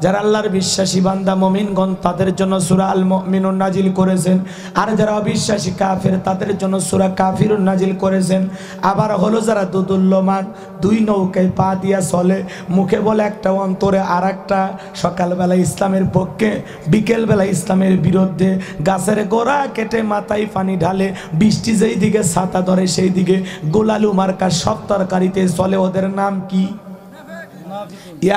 যারা আল্লাহর বিশ্বাসী বান্দা মুমিনগণ তাদের জন্য সূরা আল মুমিনুন নাজিল করেছেন, আর যারা অবিশ্বাসী কাফের তাদের জন্য সূরা কাফিরুন নাজিল করেছেন। আবার হলো যারা দুদুল্যমান, দুই নৌকায় পা দিয়া চলে, মুখে বলে একটা অন্তরে আর একটা, সকালবেলা ইসলামের পক্ষে বিকেলবেলা ইসলামের বিরুদ্ধে, গাছের গোড়া কেটে মাথায় পানি ঢালে, বৃষ্টি যেই দিকে ছাতা ধরে সেই দিকে গোলালু মার্কা সব তরকারিতে চলে। ওদের নাম কি?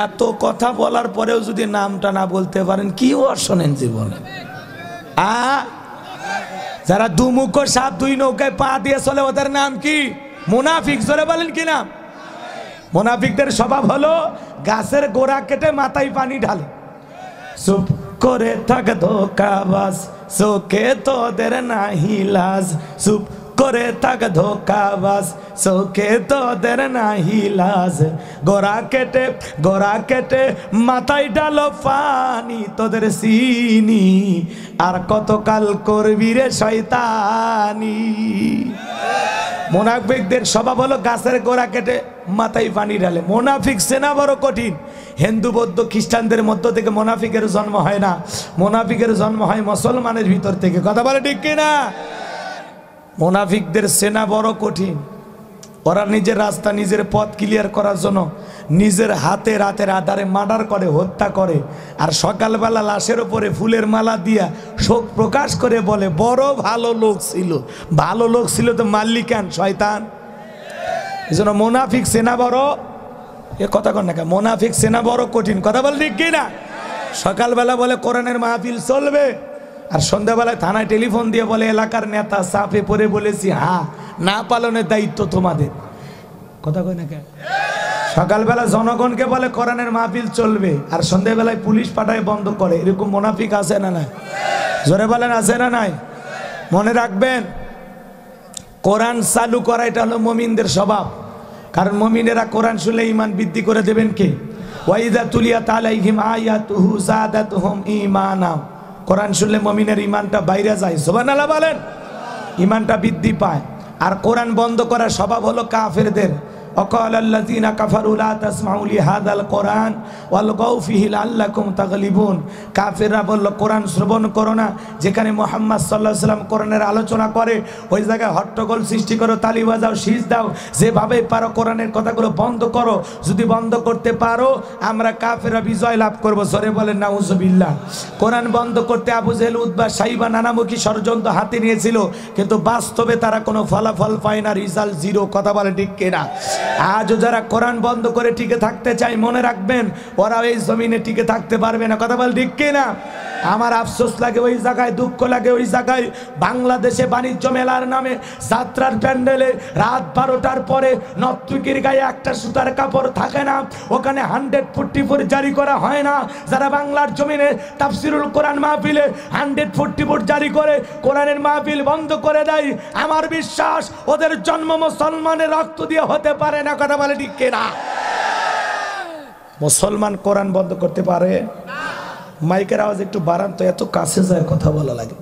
এত কথা বলার পরেও যদি নামটা না বলতে পারেন কি শোনেন জীবনে? যারা দুমুখ সাপ দুই নৌকায় পা দিয়ে চলে ওদের নাম কি? মুনাফিক। জোরে বলেন কি নাম? মুনাফিকদের স্বভাব হলো গাছের গোড়া কেটে মাথায় পানি ঢালে। চুপ করে থাক ধোঁকাবাজ, চোখে তোদের নাহি লাজ। চুপ করে থাক ধোঁকাবাজ, চোখে তোদের নাহি লাজ। গোড়া কেটে মাথায় ডালো পানি, তোদের চিনি আর কতকাল করবি রে শয়তানি। মুনাফিকদের স্বভাব হলো গাছের গোড়া কেটে মাথায় পানি ঢালে। মুনাফিক সেনা বড় কঠিন। হিন্দু বৌদ্ধ খ্রিস্টানদের মধ্য থেকে মুনাফিকের জন্ম হয় না, মুনাফিকের জন্ম হয় মুসলমানের ভিতর থেকে। কথা বলে ঠিক কিনা? মুনাফিকদের সেনা বড় কঠিন। ওরা নিজের রাস্তা নিজের পথ ক্লিয়ার করার জন্য নিজের হাতে রাতের আধারে মার্ডার করে, হত্যা করে, আর সকালবেলা লাশের উপরে ফুলের মালা দিয়া শোক প্রকাশ করে বলে বড় ভালো লোক ছিল। ভালো লোক ছিল তো মারলি কেন শয়তান? এই জন্য মুনাফিক সেনা বড়, এ কথা কন না, মুনাফিক সেনা বড় কঠিন। কথা বল ঠিক কিনা? সকালবেলা বলে কোরআনের মাহফিল চলবে, আর সন্ধ্যাবেলায় থানায় টেলিফোন দিয়ে বলে এলাকার নেতা চাপে পড়ে বলেছি হ্যাঁ, না পালনের দায়িত্ব তোমাদের। কথা কয় না কেন? সকালবেলা জনগণকে বলে কোরআনের মাহফিল চলবে, আর সন্ধ্যাবেলায় পুলিশ পাঠায় বন্ধ করে। এরকম মুনাফিক আছে না নাই? জোরে বলেন আছে না নাই? মনে রাখবেন, কোরআন চালু করা এটা হলো মুমিনদের স্বভাব। কারণ মুমিনেরা কোরআন শুনলে ঈমান বৃদ্ধি করে দেবেন কে? ওয়াইযা তুলিয়াত আলাইহিম আয়াতুহু যাদাতুহুম ঈমানা। কোরআন শুনলে মুমিনের ঈমানটা বাইরে যায়। সুবহানাল্লাহ বলেন। ঈমানটা বৃদ্ধি পায়। আর কোরআন বন্ধ করার স্বভাব হলো কাফেরদের। ওয়াকালাল্লাযীনা কাফারু লা তাসমাউ লিহাযাল কোরআন ওয়ালগাউ ফীহি লাআল্লাকুম তাগলিবুন। কাফেররা বলল কোরআন শ্রবণ করো না। যেখানে মুহাম্মদ সাল্লাল্লাহু আলাইহি ওয়াসাল্লাম কোরআনের আলোচনা করে ওই জায়গায় হট্টগোল সৃষ্টি করো, তালি বাজাও, শীষ দাও, যেভাবে পারো কোরআনের কথাগুলো বন্ধ করো। যদি বন্ধ করতে পারো আমরা কাফেররা বিজয় লাভ করব। জোরে বলেন নাউজুবিল্লাহ। কোরআন বন্ধ করতে আবু জেহেল, উতবা, সাইবা নানামুখী ষড়যন্ত্র হাতে নিয়েছিল, কিন্তু বাস্তবে তারা কোনো ফলাফল পায় না, রেজাল্ট জিরো। কথা বলে ঠিক কিনা? আজও যারা কোরআন বন্ধ করে টিকে থাকতে চায় মনে রাখবেন ওরা এই জমিনে টিকে থাকতে পারবে না। কথা বল ঠিক কিনা? আমার আফসোস লাগে ওই জায়গায়, দুঃখ লাগে ওই জায়গায়। বাংলাদেশে বাণিজ্য মেলার নামে যাত্রার প্যান্ডেলে রাত 12টার পরে নর্তকীর গায়ে একটা সুতার কাপড় থাকে না, ওখানে 144 জারি করা হয় না। যারা বাংলার জমিনে তাফসিরুল কোরআন মাহফিলে 144 জারি করে কোরআনের মাহফিল বন্ধ করে দেয়, আমার বিশ্বাস ওদের জন্ম মুসলমানের রক্ত দিয়ে হতে পারে না। কথা বলে ঠিক কিনা? মুসলমান কোরআন বন্ধ করতে পারে? মাইকের আওয়াজ একটু বাড়ান তো, এত কাছে যায় কথা বলা লাগে।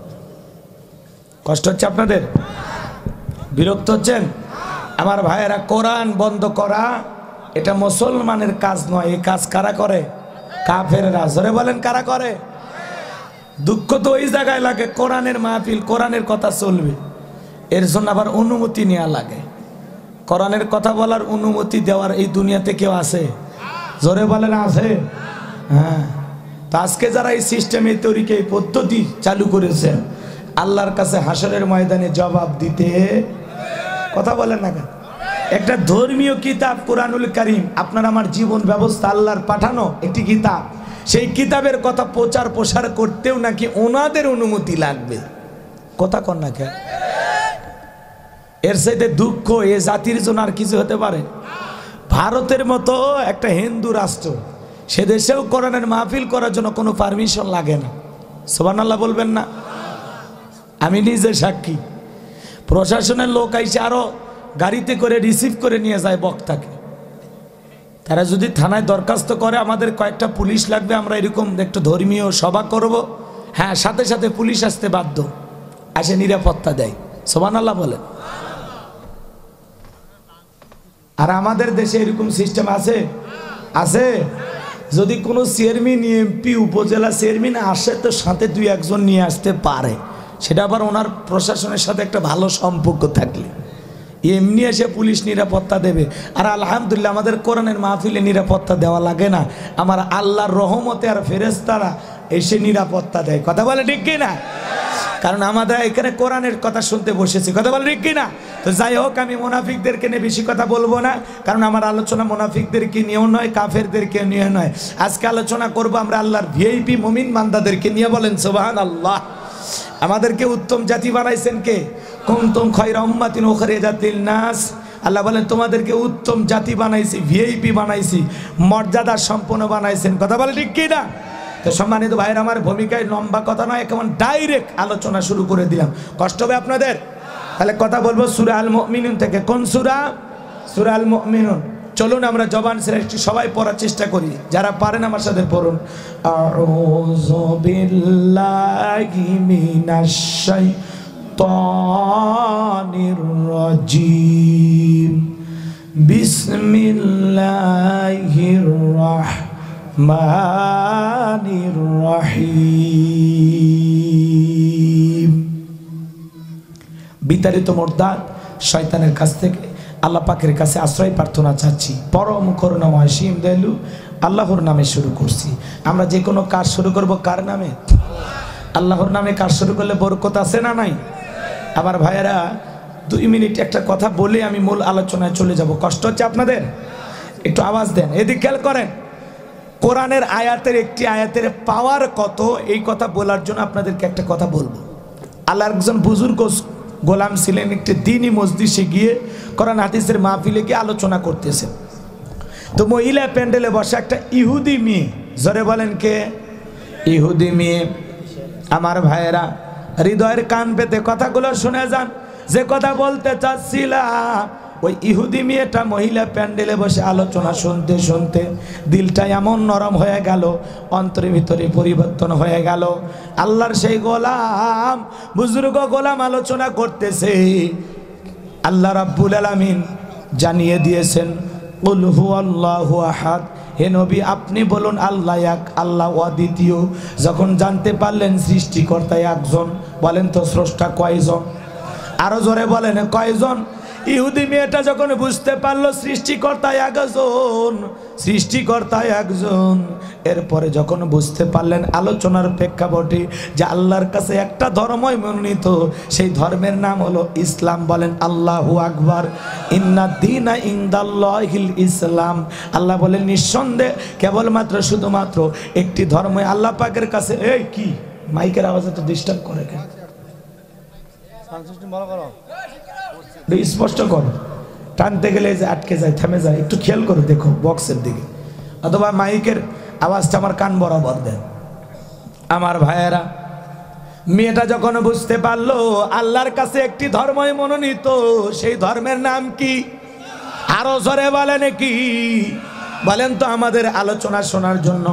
কষ্ট হচ্ছে আপনাদের? বিরক্ত হচ্ছেন? আমার ভাইয়েরা, কোরআন বন্ধ করা এটা মুসলমানের কাজ নয়। এই কাজ কারা করে? কাফেররা। জোরে বলেন কারা করে? দুঃখ তো ওই জায়গায় লাগে কোরআনের মাহফিল, কোরআনের কথা চলবে, এর জন্য আবার অনুমতি নেওয়া লাগে। কোরআনের কথা বলার অনুমতি দেওয়ার এই দুনিয়াতে কেউ আছে? জোরে বলেন আছে? হ্যাঁ। তো আজকে যারা এই সিস্টেমে তৈরিকে এই পদ্ধতি চালু করেছেন আল্লাহর কাছে হাসরের ময়দানে জবাব দিতে, কথা বলেন না কেন? একটা ধর্মীয় কিতাব কোরআনুল কারীম, আপনার আমার জীবন ব্যবস্থা আল্লাহর পাঠানো একটি কিতাব। সেই কিতাবের কথা প্রচার প্রসার করতেও নাকি ওনাদের অনুমতি লাগবে। কথা কন না কেন? এর সাথে দুঃখ এ জাতির জন্য আর কিছু হতে পারে? ভারতের মতো একটা হিন্দু রাষ্ট্র, সে দেশেও কোরআনের মাহফিল করার জন্য কোনো পারমিশন লাগে না। সুবহানাল্লাহ বলবেন না? আমি নিজে সাক্ষী। প্রশাসনের লোক আইসে আরো গাড়িতে করে রিসিভ করে নিয়ে যায় বক্তাকে। তারা যদি থানায় দরখাস্ত করে আমাদের কয়েকটা পুলিশ লাগবে, আমরা এরকম একটু ধর্মীয় সভা করব, হ্যাঁ, সাথে সাথে পুলিশ আসতে বাধ্য, আসে নিরাপত্তা দেয়। সুবহানাল্লাহ বলেন। আর আমাদের দেশে এরকম সিস্টেম আছে? আছে? যদি কোনো চেয়ারম্যান এমপি উপজেলা চেয়ারম্যান আসে তো সাথে দুই একজন নিয়ে আসতে পারে, সেটা আবার ওনার প্রশাসনের সাথে একটা ভালো সম্পর্ক থাকলে। এমনি এসে পুলিশ নিরাপত্তা দেবে। আর আলহামদুলিল্লাহ আমাদের কোরআনের মাহফিলে নিরাপত্তা দেওয়া লাগে না, আমার আল্লাহর রহমতে আর ফেরেশতারা এসে নিরাপত্তা দেয়। কথা বলে ঠিক কিনা? কারণ আমাদের এখানে কোরআনের কথা শুনতে বসেছি। কথা বলে ঠিক কিনা? তো যাই হোক, আমি মুনাফিকদেরকে নিয়ে বেশি কথা বলবো না, কারণ আমার আলোচনা মুনাফিকদেরকে নিয়েও নয়, কাফেরদেরকে নিয়ে নয়। আজকে আলোচনা করব আমরা আল্লাহর ভিআইপি মুমিন বান্দাদেরকে নিয়ে। বলেন সুবহানাল্লাহ। আমাদেরকে উত্তম জাতি বানাইছেন কে? কুনতুম খায়রা উম্মাতিন উখরিজাত লিন-নাস। আল্লাহ বলেন তোমাদেরকে উত্তম জাতি বানাইছি, ভিআইপি বানাইছি, মর্যাদা সম্পন্ন বানাইছেন। কথা বলে ঠিক কিনা? তো সম্মানিত ভাইয়ের, আমার ভূমিকায় লম্বা কথা নয়, কেমন ডাইরেক্ট আলোচনা শুরু করে দিলাম। কষ্ট হবে আপনাদের? তাহলে কথা বলবো সূরা আল মুমিনুন থেকে। কোন সূরা? সূরা আল মুমিনুন। চলুন আমরা জবান ছেড়ে একটু সবাই পড়ার চেষ্টা করি, যারা পারেন আমার সাথে পড়ুন। আউযু বিল্লাহি মিনাশ শাইতানির রাজিম। বিসমিল্লাহির রাহমানির রহিম। বিতাড়িত মুরতাদ শয়তানের কাছ থেকে আল্লাহ পাকের কাছে আশ্রয় প্রার্থনা চাচ্ছি। পরম করুণাময় সীম দয়ালু আল্লাহর নামে শুরু করছি। আমরা যে কোনো কাজ শুরু করব কার নামে? আল্লাহর নামে কাজ শুরু করলে বরকত আছে না নাই? আমার ভাইয়েরা, 2 মিনিট একটা কথা বলে আমি মূল আলোচনায় চলে যাব। কষ্ট হচ্ছে আপনাদের? একটু আওয়াজ দেন, এদিক খেয়াল করেন। কোরআনের আয়াতের একটি আয়াতের পাওয়ার কত, এই কথা বলার জন্য আপনাদেরকে একটা কথা বলবো। আল্লাহর একজন বুজুর্গ গোলাম ছিলেন, একটি দ্বীনি মজলিসে গিয়ে কোরআন হাদিসের মাহফিলে গিয়ে আলোচনা করতেছেন। তো মহিলা প্যান্ডেলে বসে একটা ইহুদি মেয়ে, জোরে বলেন কে? ইহুদি মেয়ে। আমার ভাইয়েরা, হৃদয়ের কান পেতে কথাগুলো শুনে যান। যে কথা বলতে চাচ্ছিলাম, ওই ইহুদি মেয়েটা মহিলা প্যান্ডেলে বসে আলোচনা শুনতে শুনতে দিলটা এমন নরম হয়ে গেল, অন্তরের ভিতরে পরিবর্তন হয়ে গেল। আল্লাহর সেই গোলাম, বুজুর্গ গোলাম আলোচনা করতেছে। আল্লাহ রাব্বুল আলামিন জানিয়ে দিয়েছেন, কুল হুয়াল্লাহু আহাদ। হে নবী, আপনি বলুন আল্লাহ এক, আল্লাহ অদ্বিতীয়। যখন জানতে পারলেন সৃষ্টিকর্তা একজন, বলেন তো স্রষ্টা কয়জন? আরো জোরে বলেন, কয়জন? ইহুদি মেয়েটা যখন বুঝতে পারলো সৃষ্টিকর্তা একজন, সৃষ্টিকর্তা একজন, এরপরে যখন বুঝতে পারলেন আলোচনার প্রেক্ষাপটে যে আল্লাহর কাছে একটা ধর্মই মনোনীত, সেই ধর্মের নাম হলো ইসলাম। বলেন আল্লাহু আকবার। ইন্নাদ-দীনা ইনদাল্লাহিল ইসলাম। আল্লাহ বলেন নিঃসন্দেহে কেবলমাত্র শুধুমাত্র একটি ধর্মই আল্লাহ পাকের কাছে। এই কি মাইকের আওয়াজে তো ডিস্টার্ব করে কেন? স্পষ্ট করো, টানতে গেলে যে আটকে যায়, থেমে যায়। একটু খেয়াল করে দেখো বক্সের দিকে, অথবা মাইকের আওয়াজটা আমার কান বরাবর দেন। আমার ভাইয়েরা, মেয়েটা যখন বুঝতে পারলো আল্লাহর কাছে একটি ধর্মই মনোনীত, সেই ধর্মের নাম কি? আরো জোরে বলেন কি? বলেন তো। আমাদের আলোচনা শোনার জন্য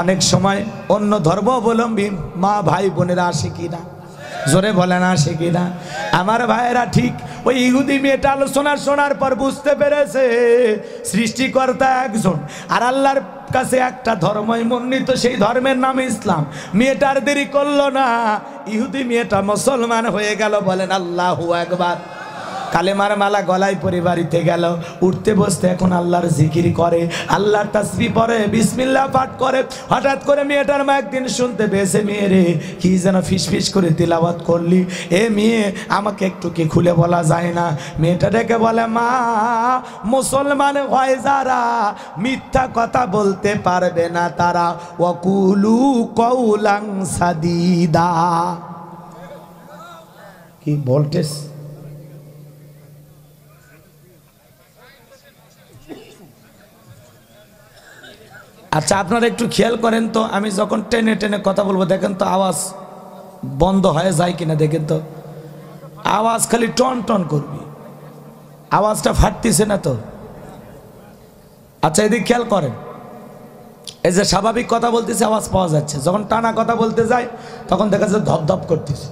অনেক সময় অন্য ধর্মাবলম্বী মা ভাই বোনেরা আসে কিনা? জোরে বলেন, আসে কিনা? আমার ভাইয়েরা, ঠিক ওই ইহুদি মেয়েটা আলোচনা শোনার পর বুঝতে পেরেছে সৃষ্টিকর্তা একজন, আর আল্লাহর কাছে একটা ধর্মই মনোনীত, সেই ধর্মের নাম ইসলাম। মেয়েটার দেরি করলো না, ইহুদি মেয়েটা মুসলমান হয়ে গেল। বলেন আল্লাহু আকবার। কালেমার মালা গলায় পরে বাড়িতে গেল, উঠতে বসতে এখন আল্লাহর জিকির করে, আল্লাহর তাসবিহ পড়ে, বিসমিল্লাহ পাঠ করে। হঠাৎ করে মেয়েটার মা একদিন শুনতে পেয়েছে, মেয়ে রে কি যেন ফিসফিস করে তিলাওয়াত করলি, এ মেয়ে আমাকে একটু কি খুলে বলা যায় না? মেয়েটা ডেকে বলে, মা, মুসলমান হয় যারা মিথ্যা কথা বলতে পারবে না তারা ওয়াকুলু কওলান সাদীদা। কি ভোল্টেজ! আচ্ছা, আপনারা একটু খেয়াল করেন তো, আমি যখন টেনে টেনে কথা বলবো দেখেন তো আওয়াজ বন্ধ হয়ে যায় কিনা। দেখেন তো, আওয়াজ খালি টন টন করবি, আওয়াজটা ফাটতেছে না তো? আচ্ছা, এদিকে খেয়াল করেন। এই যে স্বাভাবিক কথা বলতেছে আওয়াজ পাওয়া যাচ্ছে, যখন টানা কথা বলতে যায় তখন দেখা যাচ্ছে ধপধপ করতেছে।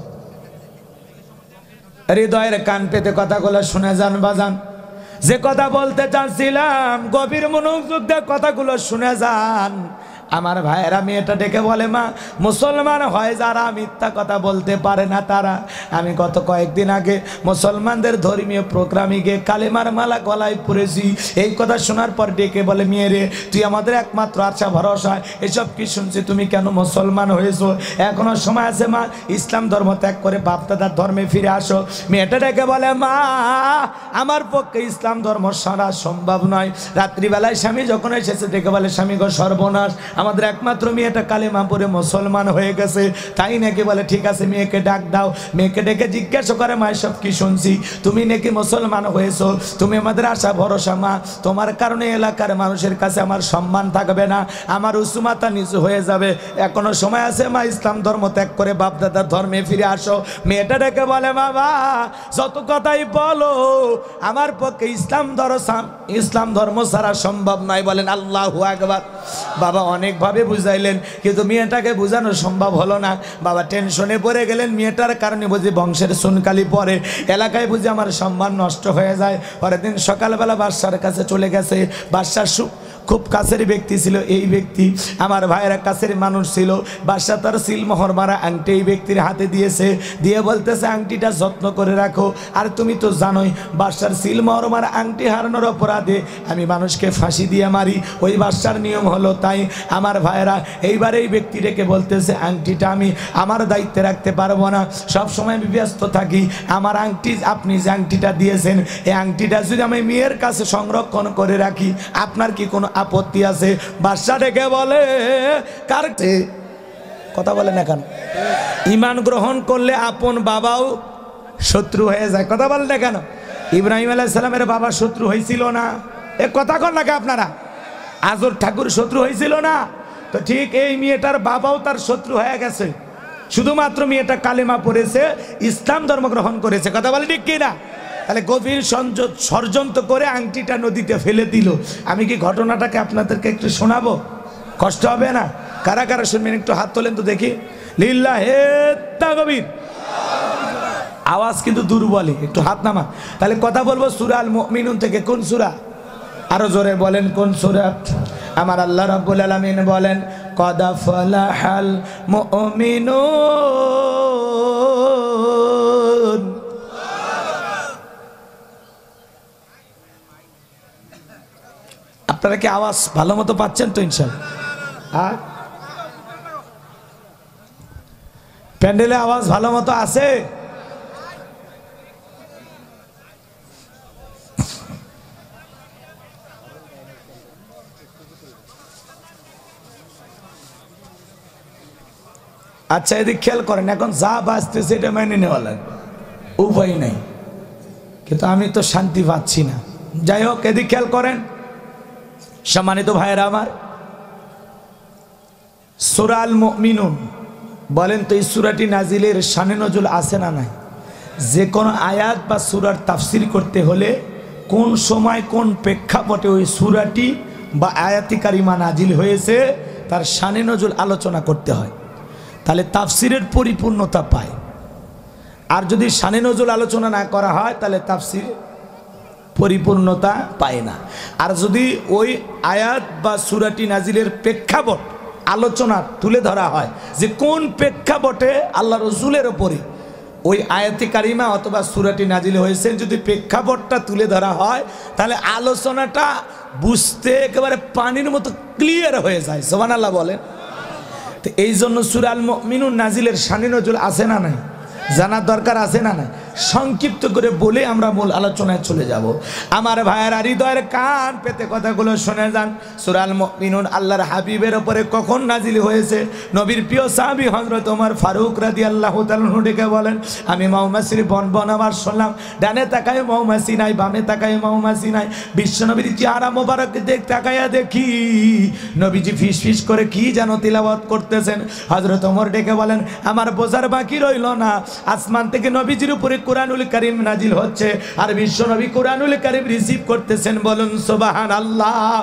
হৃদয়ের কান পেতে কথাগুলো শুনে যান বাজান। যে কথা বলতে চাচ্ছিলাম গভীর মনোযোগ দিয়ে কথাগুলো শুনে যান। আমার ভাইয়েরা মেয়েটা ডেকে বলে, মা মুসলমান হয় যারা মিথ্যা কথা বলতে পারে না তারা। আমি গত কয়েকদিন আগে মুসলমানদের ধর্মীয় প্রোগ্রামে গিয়ে কালেমার মালা গলায় পড়েছি। এই কথা শোনার পর ডেকে বলে, মেয়ে রে তুই আমাদের একমাত্র আশা ভরসা, এসব কি শুনছি, তুমি কেন মুসলমান হয়েছো? এখনো সময় আছে মা, ইসলাম ধর্ম ত্যাগ করে বাপদাদার ধর্মে ফিরে আসো। মেয়েটা ডেকে বলে, মা আমার পক্ষে ইসলাম ধর্ম সারা সম্ভব নয়। রাত্রিবেলায় স্বামী যখন এসেছে ডেকে বলে, স্বামী গো সর্বনাশ, আমাদের একমাত্র মেয়েটা কালেমা পড়ে মুসলমান হয়ে গেছে। তাই নাকি? বলে ঠিক আছে মেয়েকে ডাক দাও। মেয়েকে ডেকে জিজ্ঞাসা করে, মা সব কি শুনছি, তুমি নাকি মুসলমান হয়েছো, তুমি আমাদের আশা ভরসা মা, তোমার কারণে এলাকার মানুষের কাছে আমার সম্মান থাকবে না, আমার উসুমাতা নিচু হয়ে যাবে। এখনো সময় আছে মা, ইসলাম ধর্ম ত্যাগ করে বাপদাদার ধর্মে ফিরে আসো। মেয়েটা ডেকে বলে, বাবা যত কথাই বলো আমার পক্ষে ইসলাম ধর্ম ছাড়া সম্ভব নয়। বলেন আল্লাহু আকবার। বাবা অনেকভাবে বুঝাইলেন কিন্তু মেয়েটাকে বোঝানো সম্ভব হলো না। বাবা টেনশনে পড়ে গেলেন, মেয়েটার কারণে বুঝি বংশের সুনকালি পরে, এলাকায় বুঝি আমার সম্মান নষ্ট হয়ে যায়। পরের দিন সকালবেলা বাদশার কাছে চলে গেছে। বাদশার খুব কাছের ব্যক্তি ছিল এই ব্যক্তি, আমার ভাইয়েরা কাছের মানুষ ছিল। বাদশা তার সিলমোহর মারা আংটি এই ব্যক্তির হাতে দিয়েছে, দিয়ে বলতেছে আংটিটা যত্ন করে রাখো। আর তুমি তো জানোই বাদশার সিলমোহর মারা আংটি হারানোর অপরাধে আমি মানুষকে ফাঁসি দিয়ে মারি, ওই বাদশার নিয়ম হলো তাই। আমার ভাইয়েরা এইবার এই ব্যক্তিটাকে বলতেছে আংটিটা আমি আমার দায়িত্বে রাখতে পারবো না, সব সময় আমি ব্যস্ত থাকি। আমার আংটি, আপনি যে আংটিটা দিয়েছেন এই আংটিটা যদি আমি মেয়ের কাছে সংরক্ষণ করে রাখি আপনার কি কোনো আপত্তি আছে? বাদশা ডেকে বলে, কার কথা বলে না কেন? ঈমান গ্রহণ করলে আপন বাবাও শত্রু হয়ে যায়। কথা বলে না কেন? ইব্রাহিম আলাইহিস সালামের বাবা শত্রু হয়েছিল না? এ কথা কন নাকি আপনারা? আজর ঠাকুর শত্রু হয়েছিল না? তো ঠিক এই মেয়েটার বাবাও তার শত্রু হয়ে গেছে, শুধুমাত্র মেয়েটা কালেমা পড়েছে, ইসলাম ধর্ম গ্রহণ করেছে। কথা বলে ঠিক কিনা? তাহলে গভীর ষড়যন্ত্র করে আংটিটা নদীতে ফেলে দিল। আমি কি ঘটনাটাকে আপনাদেরকে একটু শোনাবো? কষ্ট হবে না? কারা কারা শুনবেন একটু হাত তোলেন তো দেখি। লিল্লাহে তাকবীর। আওয়াজ কিন্তু দুর্বলই, একটু হাত নামা। তাহলে কথা বলবো সূরা আল মুমিনুন থেকে। কোন সূরা? আরো জোরে বলেন কোন সূরা? আমার আল্লাহ রাব্বুল আলামিন বলেন, কদ আফলাহাল মুমিনুন। আপনারা কি আওয়াজ ভালো মতো পাচ্ছেন তো ইনশাআল্লাহ? প্যান্ডেলে আওয়াজ ভালো মতো আছে? আচ্ছা এদিক খেয়াল করেন, এখন যা বাঁচতেছে এটা মেনে নেওয়া লাগবে, উপায় নাই। কিন্তু আমি তো শান্তি পাচ্ছি না। যাই হোক, এদিক খেয়াল করেন সম্মানিত ভাইয়েরা আমার। সূরা আল মুমিনুন বলেন তো এই সূরাটি নাজিলের শানে নজুল আছে না নাই? যে কোনো আয়াত বা সূরার তাফসির করতে হলে কোন সময় কোন প্রেক্ষাপটে ওই সূরাটি বা আয়াতি কারিমা নাজিল হয়েছে তার শানে নজুল আলোচনা করতে হয়, তাহলে তাফসিরের পরিপূর্ণতা পায়। আর যদি শানে নজুল আলোচনা না করা হয় তাহলে তাফসির পরিপূর্ণতা পায় না। আর যদি ওই আয়াত বা সূরাটি নাজিলের প্রেক্ষাপট আলোচনা তুলে ধরা হয় যে কোন প্রেক্ষাপটে আল্লাহ রসুলের ওপরে ওই আয়াতে কারিমা অথবা সূরাটি নাজিল হয়েছে, যদি প্রেক্ষাপটটা তুলে ধরা হয় তাহলে আলোচনাটা বুঝতে একেবারে পানির মতো ক্লিয়ার হয়ে যায়। সুবহানাল্লাহ বলেন। তো এই জন্য সূরা আল মুমিনুন নাজিলের শানে নজুল আছে না নাই? জানার দরকার আছে না নাই? সংক্ষিপ্ত করে বলে আমরা মূল আলোচনায় চলে যাব। আমার ভাইয়েরা হৃদয়ের কান পেতে কথাগুলো শুনে যান। সূরা আল মুমিনুন আল্লাহর হাবিবের উপরে কখন নাজিল হয়েছে? নবীর প্রিয় সাহাবী হযরত ওমর ফারুক রাদিয়াল্লাহু তাআলা ডেকে বলেন, আমি মৌমাছির বন আবার শুনলাম, ডানে তাকায় মৌমাছি নাই, বামে তাকায় মৌমাছি নাই। বিশ্বনবীর চেহারা মোবারক তাকায়া দেখি নবীজি ফিস ফিস করে কি যেন তিলাওয়াত করতেছেন। হযরত ওমর ডেকে বলেন, আমার বোঝার বাকি রইল না, আসমান থেকে নবীজির উপরে কুরআনুল কারীম নাজিল হচ্ছে আর বিশ্বনবী কুরআনুল কারীম রিসিভ করতেছেন। বলুন সুবহানাল্লাহ।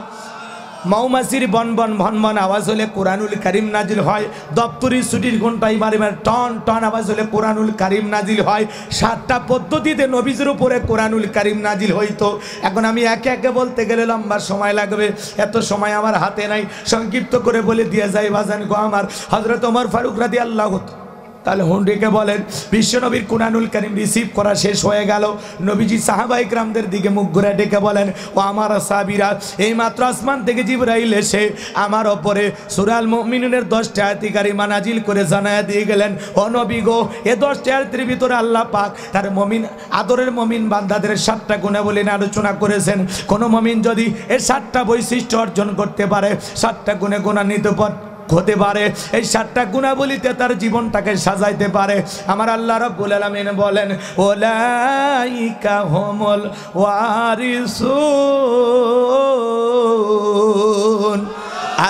মৌমাছির বনবন ভনবন আওয়াজ হলে কোরআনুল কারীম নাজিল হয়। দপ্তরি ছুটির ঘন্টায় বারে বারে টন টন আওয়াজ হলে কোরআনুল কারীম নাজিল হয়। 7টা পদ্ধতিতে নবীজির উপরে কোরআনুল কারীম নাজিল হইতো। এখন আমি একে একে বলতে গেলে লম্বা সময় লাগবে, এত সময় আমার হাতে নাই। সংক্ষিপ্ত করে বলে দিয়ে যাই বাজান গো আমার। হযরত ওমর ফারুক রাদিয়াল্লাহু তাহলে হুন্ডিকে বলেন, বিশ্বনবীর কোরআনুল কারীম রিসিভ করা শেষ হয়ে গেল। নবীজি সাহাবায়ে কেরামদের দিকে মুখ ঘুরে ডেকে বলেন, ও আমার সাহাবীরা, এই মাত্র আসমান থেকে জিবরাইল এসে আমার ওপরে সূরা আল মুমিনুনের 10টি আয়াতি কারিমা নাজিল করে জানায়া দিয়ে গেলেন, ও নবী গো, এই 10টি আয়াতের ভিতরে আল্লাহ পাক তার মুমিন আদরের মুমিন বান্দাদের 7টা গুণাবলী নিয়ে আলোচনা করেছেন। কোন মুমিন যদি এই 7টা বৈশিষ্ট্য অর্জন করতে পারে, 7টা গুণে গুণান্বিত হতে পারে, এই 7টা গুণাবলীতে তার জীবনটাকে সাজাইতে পারে। আমার আল্লাহ রাব্বুল আলামিন বলেন, উলাইকা হুমুল ওয়ারিসুন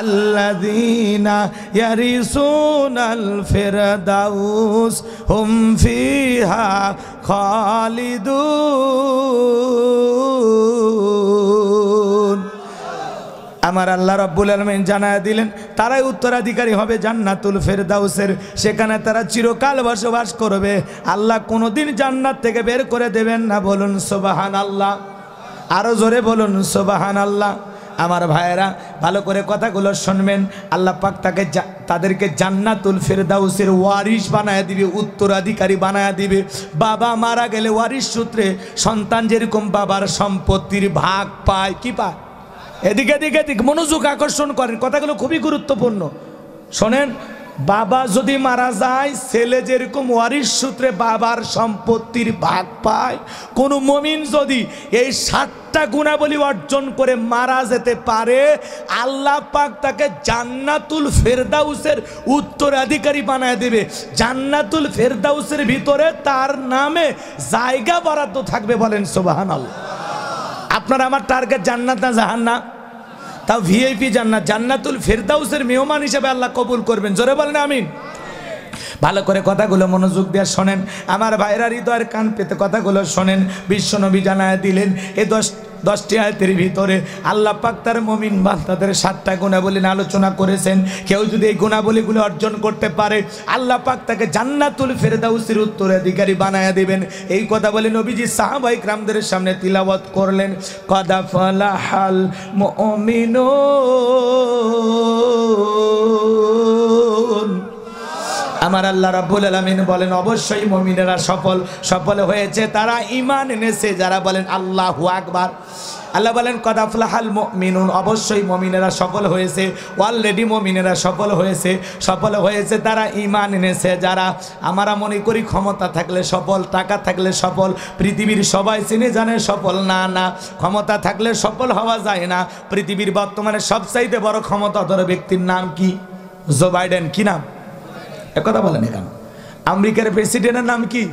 আল্লাযীনা ইয়ারিসুনাল ফিরদাউস হুম ফিহা খালিদুন। আমার আল্লাহ রাব্বুল আলামিন জানায়া দিলেন, তারাই উত্তরাধিকারী হবে জান্নাতুল ফেরদাউসের, সেখানে তারা চিরকাল বসবাস করবে। আল্লাহ কোনোদিন জান্নাত থেকে বের করে দেবেন না। বলুন সুবহানাল্লাহ, আরো জোরে বলুন সুবহানাল্লাহ। আমার ভাইয়েরা ভালো করে কথাগুলো শুনবেন। আল্লাহ পাক তাদেরকে জান্নাতুল ফেরদাউসের ওয়ারিশ বানায়া দিবে, উত্তরাধিকারী বানায়া দিবে। বাবা মারা গেলে ওয়ারিশ সূত্রে সন্তান যেরকম বাবার সম্পত্তির ভাগ পায়, কি পায়? এদিকে এদিকে এদিকে মনোযোগ আকর্ষণ করেন, কথাগুলো খুবই গুরুত্বপূর্ণ। শোনেন, বাবা যদি মারা যায়, ছেলে যেরকম ওয়ারিশ সূত্রে বাবার সম্পত্তির ভাগ পায়, কোন মুমিন যদি এই 7টা গুণাবলী অর্জন করে মারা যেতে পারে, আল্লাহ পাক তাকে জান্নাতুল ফেরদাউসের উত্তরাধিকারী বানায় দেবে। জান্নাতুল ফেরদাউসের ভিতরে তার নামে জায়গা বরাদ্দ থাকবে। বলেন সুবহানাল্লাহ। আপনার আমার টার্গেট জান্নাত না জাহান্নাম? তাও ভিআইপি জান্নাত, জান্নাতুল ফেরদাউসের মেহমান হিসেবে আল্লাহ কবুল করবেন। জোরে বলেন আমিন। ভালো করে কথাগুলো মনোযোগ দিয়ে শোনেন আমার ভাইরা, হৃদয়ের কান পেতে কথাগুলো শোনেন। বিশ্বনবী জানায় দিলেন, এই 10টি আয়াতের ভিতরে আল্লাহ পাক তার মুমিন বান্দাদের 7টা গুণাবলী আলোচনা করেছেন। কেউ যদি এই গুণাবলীগুলো অর্জন করতে পারে, আল্লাহ পাক তাকে জান্নাতুল ফেরদাউসের উত্তরাধিকারী বানায়া দিবেন। এই কথা বলে নবীজি সাহাবায়ে কেরামদের সামনে তিলাওয়াত করলেন, কদ ফালাহাল মুমিনুন। আমার আল্লাহ রাব্বুল আলামিন বলেন, অবশ্যই মুমিনেরা সফল হয়েছে, তারা ঈমান এনেছে যারা বলেন আল্লাহু আকবার। আল্লাহ বলেন, কদ আফলাহাল মুমিনুন, অবশ্যই মুমিনেরা সফল হয়েছে। অলরেডি মুমিনেরা সফল হয়েছে তারা ঈমান এনেছে যারা। আমরা মনে করি ক্ষমতা থাকলে সফল, টাকা থাকলে সফল, পৃথিবীর সবাই চিনে জানে সফল। না, ক্ষমতা থাকলে সফল হওয়া যায় না। পৃথিবীর বর্তমানে সবচাইতে বড় ক্ষমতাধর ব্যক্তির নাম কি? Joe Biden. কি নাম? কথা বলেন কেন? আমেরিকার প্রেসিডেন্টের নাম কি?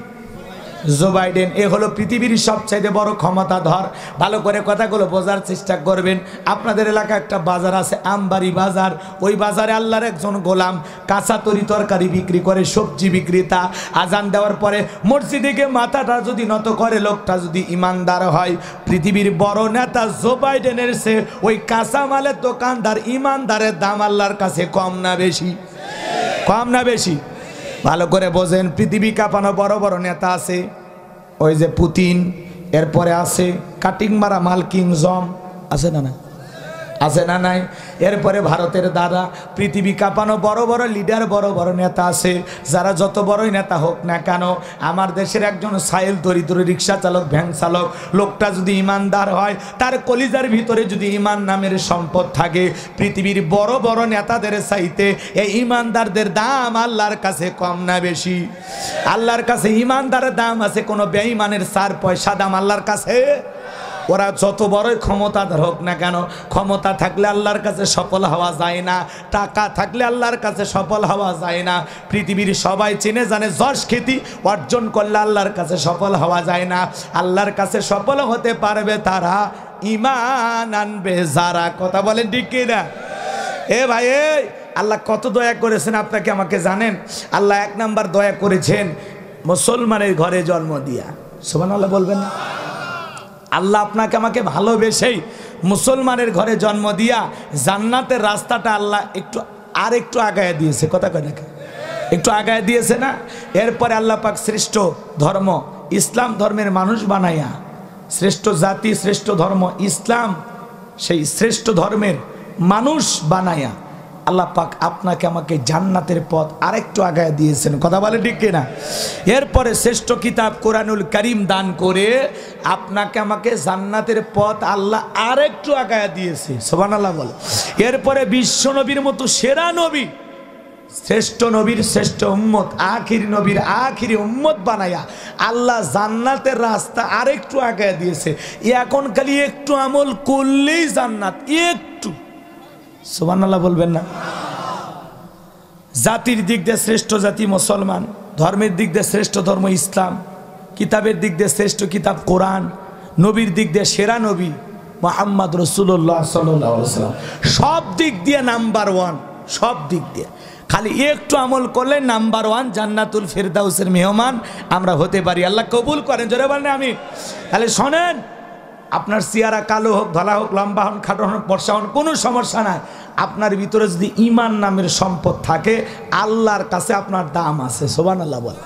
Joe Biden. এ হলো পৃথিবীর সবচাইতে বড় ক্ষমতাধর। ভালো করে কথাগুলো বোঝার চেষ্টা করবেন। আপনাদের এলাকায় একটা বাজার আছে, আমবাড়ি বাজার। ওই বাজারে আল্লাহর একজন গোলাম কাঁচা তরকারি বিক্রি করে, সবজি বিক্রেতা। আজান দেওয়ার পরে মসজিদে গিয়ে মাথাটা যদি নত করে, লোকটা যদি ইমানদার হয়, পৃথিবীর বড় নেতা জো বাইডেনের সে ওই কাঁচা মালের দোকানদার ইমানদারের দাম আল্লাহর কাছে কম না বেশি? কম না বেশি? ভালো করে বোঝেন। পৃথিবী কাঁপানো বড় বড় নেতা আছে, ওই যে পুতিন, এরপরে আছে কাটিং মারা মাল কিং জং, আছে না? আছে না নাই? এরপরে ভারতের দ্বারা পৃথিবী কাঁপানো বড় বড় লিডার, বড় বড় নেতা আছে। যারা যত বড়ই নেতা হোক না কেন, আমার দেশের একজন সাইল দরিদ্র রিক্সা চালক, ভ্যান চালক, লোকটা যদি ইমানদার হয়, তার কলিজার ভিতরে যদি ইমান নামের সম্পদ থাকে, পৃথিবীর বড় বড় নেতাদের চাইতে এই ইমানদারদের দাম আল্লাহর কাছে কম না বেশি? আল্লাহর কাছে ইমানদারের দাম আছে, কোনো বেঈমানের 4 পয়সা দাম আল্লাহর কাছে। ওরা যত বড়ই ক্ষমতাধর হোক না কেন, ক্ষমতা থাকলে আল্লাহর কাছে সফল হওয়া যায় না, টাকা থাকলে আল্লাহর কাছে সফল হওয়া যায় না। পৃথিবীর সবাই চিনে জানে যশ খ্যাতি অর্জন করলে আল্লাহর কাছে সফল হওয়া যায় না। আল্লাহর কাছে সফল হতে পারবে তারা ঈমান আনবে যারা। কথা বলেন ঠিক কি না? এ ভাই, আল্লাহ কত দয়া করেছেন আপনাকে আমাকে জানেন? আল্লাহ 1 নাম্বার দয়া করেছেন মুসলমানের ঘরে জন্ম দিয়া। সুবহানাল্লাহ বলবেন না? আল্লাহ আপনাকে আমাকে ভালোবেসেই মুসলমানের ঘরে জন্ম দিয়া জান্নাতের রাস্তাটা আল্লাহ একটু আগায় দিয়েছে। কথা কয় নাকি? একটু আগায় দিয়েছে না? এরপরে আল্লাহ পাক শ্রেষ্ঠ ধর্ম ইসলাম ধর্মের মানুষ বানাইয়া, শ্রেষ্ঠ জাতি শ্রেষ্ঠ ধর্ম ইসলাম, সেই শ্রেষ্ঠ ধর্মের মানুষ বানাইয়া আল্লাহ পাক আপনাকে আমাকে জান্নাতের পথ আরেকটু আগায় দিয়েছেন। কথা বলে ঠিক কিনা? এরপরে শ্রেষ্ঠ কিতাব কোরআনুল কারীম দান করে আপনাকে আমাকে জান্নাতের পথ আল্লাহ আরেকটু আগায় দিয়েছে। সুবহানাল্লাহ বলে। এরপরে বিশ্ব নবীর মতো সেরা নবী, শ্রেষ্ঠ নবীর শ্রেষ্ঠ উম্মত, আখির নবীর আখিরি উম্মত বানায়া আল্লাহ জান্নাতের রাস্তা আরেকটু আগায় দিয়েছে। এখন খালি একটু আমল করলেই জান্নাত, একটু। সুবহানাল্লাহ বলবেন না? জাতির দিক দিয়ে শ্রেষ্ঠ জাতি মুসলমান, ধর্মের দিক দিয়ে শ্রেষ্ঠ ধর্ম ইসলাম, কিতাবের দিক দিয়ে শ্রেষ্ঠ কিতাব কোরআন, নবীর দিক দিয়ে সেরা নবী মুহাম্মদ রাসূলুল্লাহ সাল্লাল্লাহু আলাইহি ওয়াসাল্লাম, সব দিক দিয়ে নাম্বার ওয়ান, সব দিক দিয়ে। খালি একটু আমল করলে নাম্বার ওয়ান জান্নাতুল ফেরদাউসের মেহমান আমরা হতে পারি। আল্লাহ কবুল করেন, জোরে বলেন আমিন। তাহলে শোনেন, আপনার চেহারা কালো হোক, ধলা হোক, লম্বা হন, খাটো হন, বর্ষা হন, কোনো সমস্যা নাই। আপনার ভিতরে যদি ঈমান নামের সম্পদ থাকে আল্লাহর কাছে আপনার দাম আছে। সুবহানাল্লাহ বলে।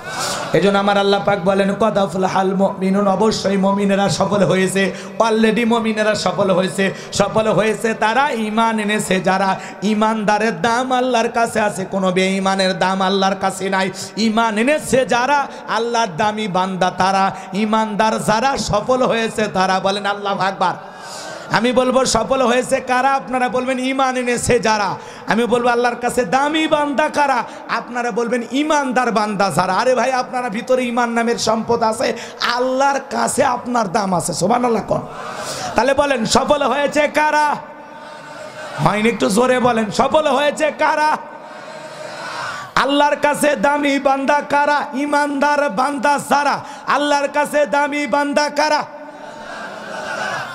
এজন্য আমার আল্লাহ পাক বলেন কদ আফলাহাল মুমিনুন, অবশ্যই মুমিনেরা সফল হয়েছে। অলরেডি মুমিনেরা সফল হয়েছে। সফল হয়েছে তারা ঈমান এনেছে যারা। ঈমানদারের দাম আল্লাহর কাছে আছে, কোনো বেঈমানের দাম আল্লাহর কাছে নাই। ঈমান এনেছে যারা, আল্লাহর দামি বান্দা তারা। ঈমানদার যারা, সফল হয়েছে তারা। বলেন আল্লাহু আকবার। আমি বলবো সফল হয়েছে কারা, আপনারা বলবেন ঈমান এনেছে যারা। আমি বলবো আল্লাহর কাছে দামি বান্দা কারা, আপনারা বলবেন ঈমানদার বান্দা যারা। আরে ভাই, আপনারা ভিতরে ঈমান নামের সম্পদ আছে, আল্লাহর কাছে আপনার দাম আছে। সুবহানাল্লাহ কোন? তাহলে বলেন সফল হয়েছে কারা? হয়নি, একটু জোরে বলেন সফল হয়েছে কারা? আল্লাহর কাছে দামি বান্দা কারা? ঈমানদার বান্দা যারা। আল্লাহর কাছে দামি বান্দা কারা?